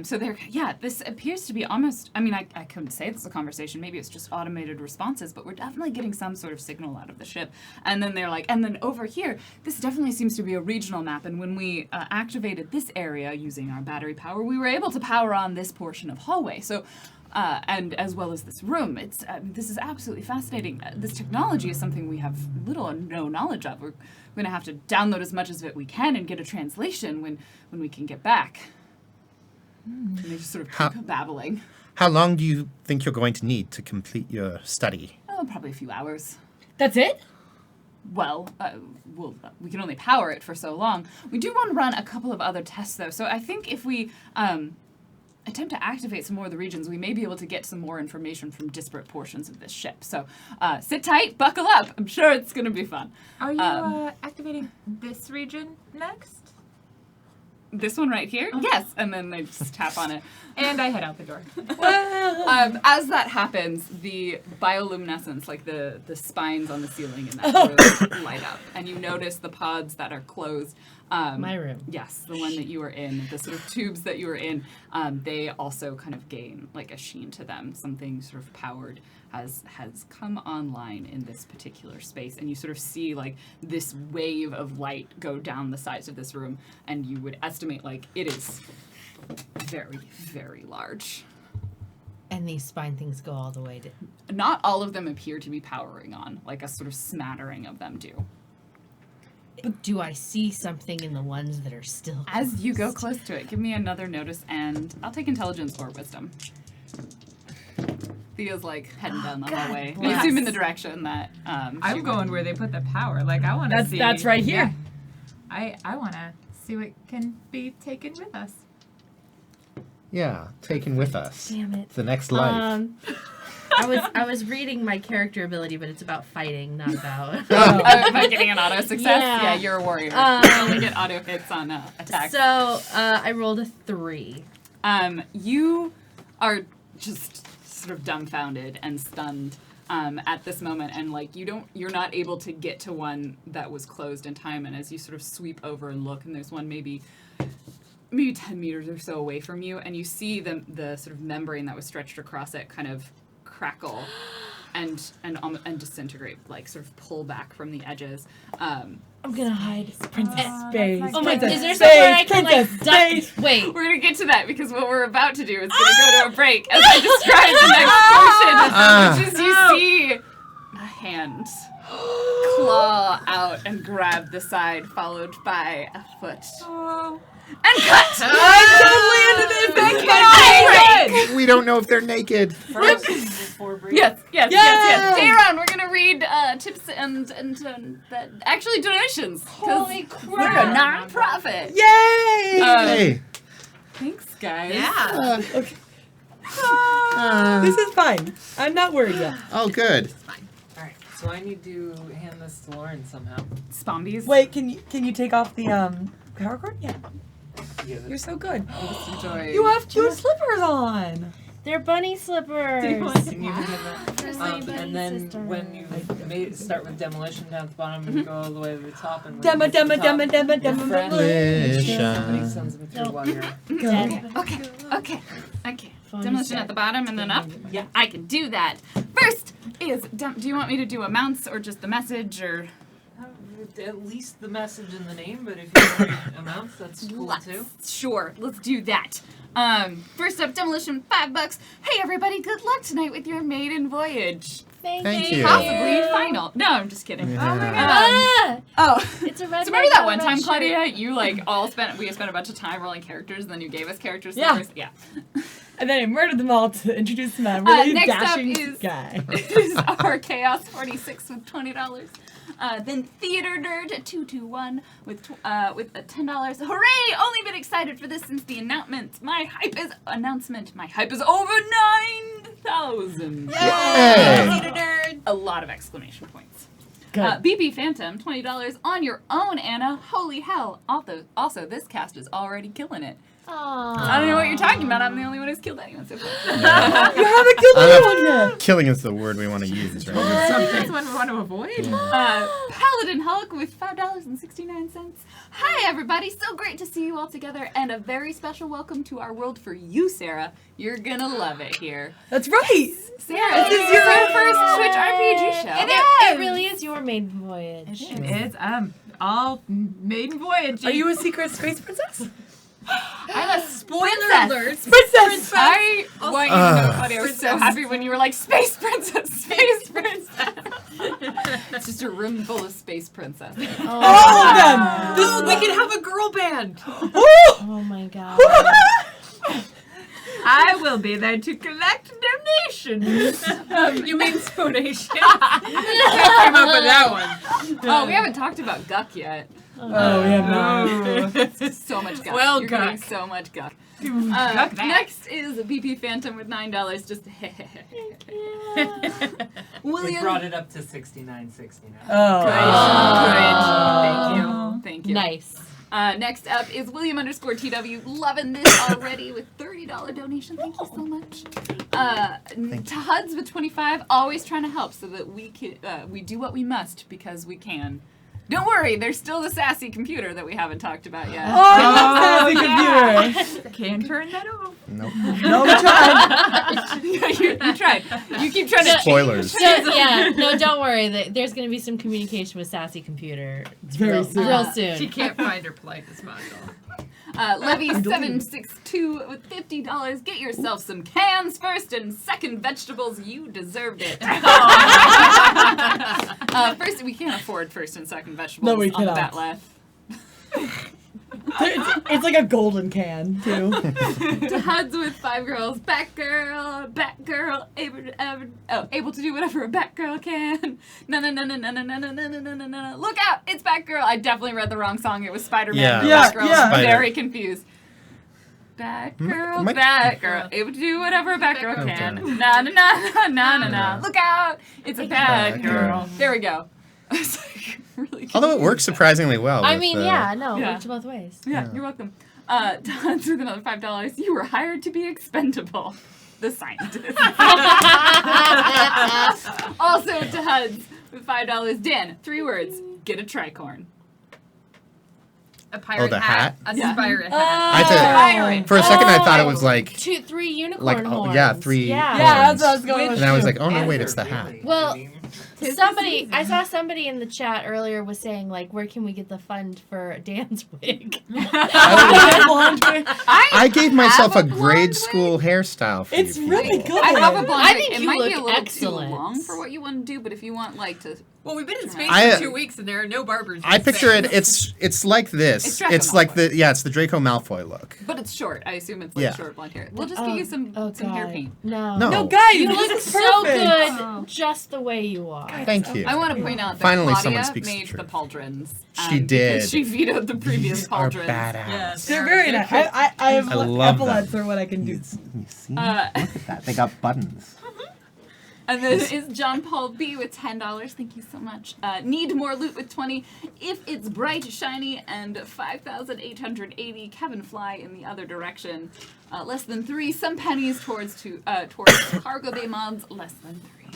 So this appears to be almost, I mean, I couldn't say this is a conversation. Maybe it's just automated responses, but we're definitely getting some sort of signal out of the ship. And then they're like, and then over here, this definitely seems to be a regional map. And when we activated this area using our battery power, we were able to power on this portion of hallway. So, and as well as this room, this is absolutely fascinating. This technology is something we have little or no knowledge of. We're going to have to download as much as it we can and get a translation when we can get back. And they just sort of keep babbling. How long do you think you're going to need to complete your study? Oh, probably a few hours. That's it? Well, we can only power it for so long. We do want to run a couple of other tests, though. So I think if we attempt to activate some more of the regions, we may be able to get some more information from disparate portions of this ship. So sit tight, buckle up. I'm sure it's going to be fun. Are you activating this region next? This one right here? Yes. And then they just tap on it. And I head out the door. As that happens, the bioluminescence, like the spines on the ceiling in that room, light up. And you notice the pods that are closed. My room. Yes, the one that you were in, the sort of tubes that you were in, they also kind of gain like a sheen to them. Something sort of powered has come online in this particular space, and you sort of see like this wave of light go down the sides of this room, and you would estimate like it is very, very large. And these spine things go all the way to. Not all of them appear to be powering on, like a sort of smattering of them do. Do I see something in the ones that are still? As you go close to it, give me another notice, and I'll take intelligence or wisdom. Thea's like heading down the hallway. You bless. assume in the direction that I'm she going went. where they put the power. Like I want to see. That's right here. I want to see what can be taken with us. Yeah, taken with us. Damn it. The next life. I was reading my character ability, but it's about fighting, not about. By getting an auto success? Yeah. Yeah, you're a warrior. You only get auto hits on attacks. So I rolled a 3. You are just sort of dumbfounded and stunned at this moment, and like you're not able to get to one that was closed in time. And as you sort of sweep over and look, and there's one maybe 10 meters or so away from you, and you see the sort of membrane that was stretched across it kind of crackle and disintegrate, like sort of pull back from the edges. I'm gonna hide. Princess Oh, Space. that's Oh my! Princess Is there Space, somewhere I can like Princess duck? Space. Wait. We're gonna get to that because what we're about to do is gonna go to a break as I describe the next portion, which is you see a hand claw out and grab the side, followed by a foot. Oh. And cut! I'm totally into this. This is my favorite. We don't know if they're naked. First, before break. Yes. Yeah! Stay around. We're gonna read tips and actually donations. 'Cause Holy we're a crap! non-profit. Yay! Hey. Thanks, guys. Yeah. Okay. This is fine. I'm not worried yet. Oh, good. Alright, so I need to hand this to Lauren somehow. Spombies. Wait, can you take off the power cord? Yeah. Yeah, You're so good. Enjoy. You have two slippers on. They're bunny slippers. Do you want Can you begin that? And then when you start with demolition down at the bottom and go all the way to the top and Demo. Your friend Demolition. somebody sends them through while you're Okay. Demolition at the bottom and then up? Yeah. I can do that. First is, do you want me to do amounts or just the message or? at least the message and the name, but if you want amounts, that's cool too. Sure, let's do that. First up, demolition, $5. Hey everybody, good luck tonight with your maiden voyage. Thank you. Possibly final. No, I'm just kidding. Yeah. Oh my god. Oh. It's a red. So remember that one time, Claudia, you like we spent a bunch of time rolling characters, and then you gave us characters. Yeah. Yeah. And then I murdered them all to introduce them. I'm really Next up dashing is- guy. is our Chaos 46 with $20. Then Theater Nerd 221 with a $10. Hooray! Only been excited for this since the announcement. My hype is over 9,000. Yay! Theater Nerd. A lot of exclamation points. Good. BB Phantom, $20 on your own, Anna. Holy hell. Also, this cast is already killing it. I don't know what you're talking about. I'm the only one who's killed anyone so far. You haven't killed anyone yet. Killing is the word we want to use, right? That's one we want to avoid. Paladin Hulk with $5.69. Hi, everybody. So great to see you all together. And a very special welcome to our world for you, Sarah. You're going to love it here. That's right. Sarah, this is your first Switch RPG show. It really is your maiden voyage. It's all maiden voyage. Are you a secret space princess? I'm a spoiler alert. Princess. I want you to know, Claudia, I was so happy when you were like, Space Princess, Space Princess. It's just a room full of Space Princesses. All of them. We can have a girl band. Oh my god. I will be there to collect donations. You mean Spodation? I came up with that one. Oh, we haven't talked about Guck yet. Oh, we have not. So much Guck. Well, You're getting Guck. so much Guck. Guck that. Next is a BP Phantom with $9. Just They William. brought it up to $69.69. Oh. Good. Thank you. Nice. Next up is William_TW. Loving this already with $30 donation. Thank you so much. Tuds with 25. Always trying to help so that we can we do what we must because we can. Don't worry, there's still the sassy computer that we haven't talked about yet. Oh, I love sassy computer. Can't turn that off. Nope. No, we tried. You tried. You keep trying to Spoilers. No, don't worry. There's going to be some communication with Sassy Computer Very soon. real soon. She can't find her politeness module. Levy762 with $50. Get yourself some cans first and second vegetables. You deserved it. First, we can't afford first and second vegetables No, we on the cannot. bat left. It's like a golden can, too. To HUDs with 5 girls. Batgirl, able to do whatever a Batgirl can. No. Look out, it's Batgirl. I definitely read the wrong song. It was Spider-Man. Yeah. and Yeah, Batgirl. yeah. I'm very confused. Batgirl, Might- Batgirl, able to do whatever a Batgirl Okay. can. Na. Look out, it's a Batgirl. There we go. I was like, really Although it works surprisingly well. I with, mean, it Yeah. works both ways. Yeah, you're welcome. Tons with another $5. You were hired to be expendable. The scientist. Also to HUDs with $5. Dan, 3 words. Get a tricorn. A pirate the hat? A Yeah. pirate hat. I Pirate. For a second, I thought it was like, 3 unicorn like, horns. yeah, 3. Yeah. Yeah, that's what I was going with. And I was too. like, oh no, wait, it's the hat. Well, I saw somebody in the chat earlier was saying, like, where can we get the fund for Dan's wig? I gave myself a have a blonde grade wig. school hairstyle for It's you really people. good. I have a blonde I wig. think It you might look be a little excellent. too long for what you want to do, but if you want like to Well, we've been in space I- for 2 weeks and there are no barbers. I in picture space. it's like It's this. Draco It's like Malfoy. it's the Draco Malfoy look. but it's short. I assume it's like Yeah. short blonde hair. We'll just get you some hair paint. No. No. guys, You this look is so perfect. good just the way you are. Thank you. I want to point out that Finally Claudia someone speaks the made the truth. pauldrons. She did. because She vetoed the previous These are pauldrons. badass. Yes. They're very nice. I have I love epaulets them. are what I can do. You see? Uh, Look at that. They got buttons. And then is John Paul B with $10. Thank you so much. Need more loot with 20. If it's bright, shiny, and 5,880. Kevin Fly in the other direction. Less than 3. Some pennies towards cargo bay mods. Less than 3.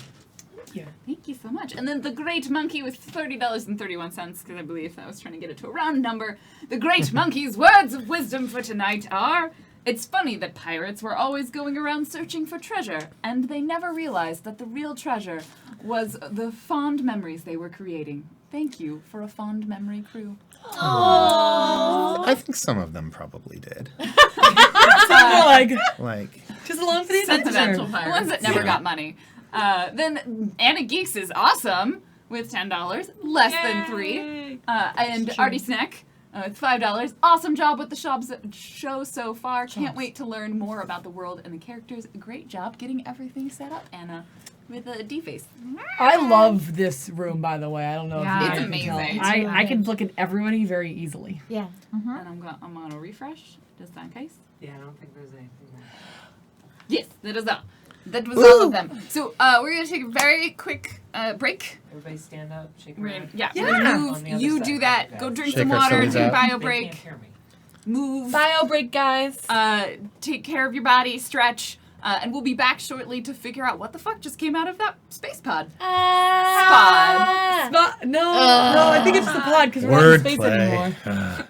Yeah. Thank you so much. And then the Great Monkey with $30.31, because I believe I was trying to get it to a round number. The Great Monkey's words of wisdom for tonight are: it's funny that pirates were always going around searching for treasure, and they never realized that the real treasure was the fond memories they were creating. Thank you for a fond memory crew. I think some of them probably did. Like, Just along for the Sentimental adventure. The pirates. ones that never Yeah. got money. Then Anna Geeks is awesome with $10, less than 3. And Artie Snack with $5. Awesome job with the show so far. Can't wait to learn more about the world and the characters. Great job getting everything set up, Anna, with a D-face. I love this room, by the way. I don't know Yeah. if you It's guys can tell. amazing. I can look at everybody very easily. Yeah. And I'm gonna refresh just in case. Yeah, I don't think there's anything there. Yes, that is all. That was all of them. So we're gonna take a very quick break. Everybody stand up, shake We're your gonna, hand. yeah, Yeah. we're gonna On move. the other You side. do that. Okay. Go drink Shake some our water. sillies Take a out. bio They break. can't hear me. Move. Bio break, guys. Take care of your body. Stretch. And we'll be back shortly to figure out what the fuck just came out of that space pod. No, I think it's the pod because we're not in space wordplay. anymore.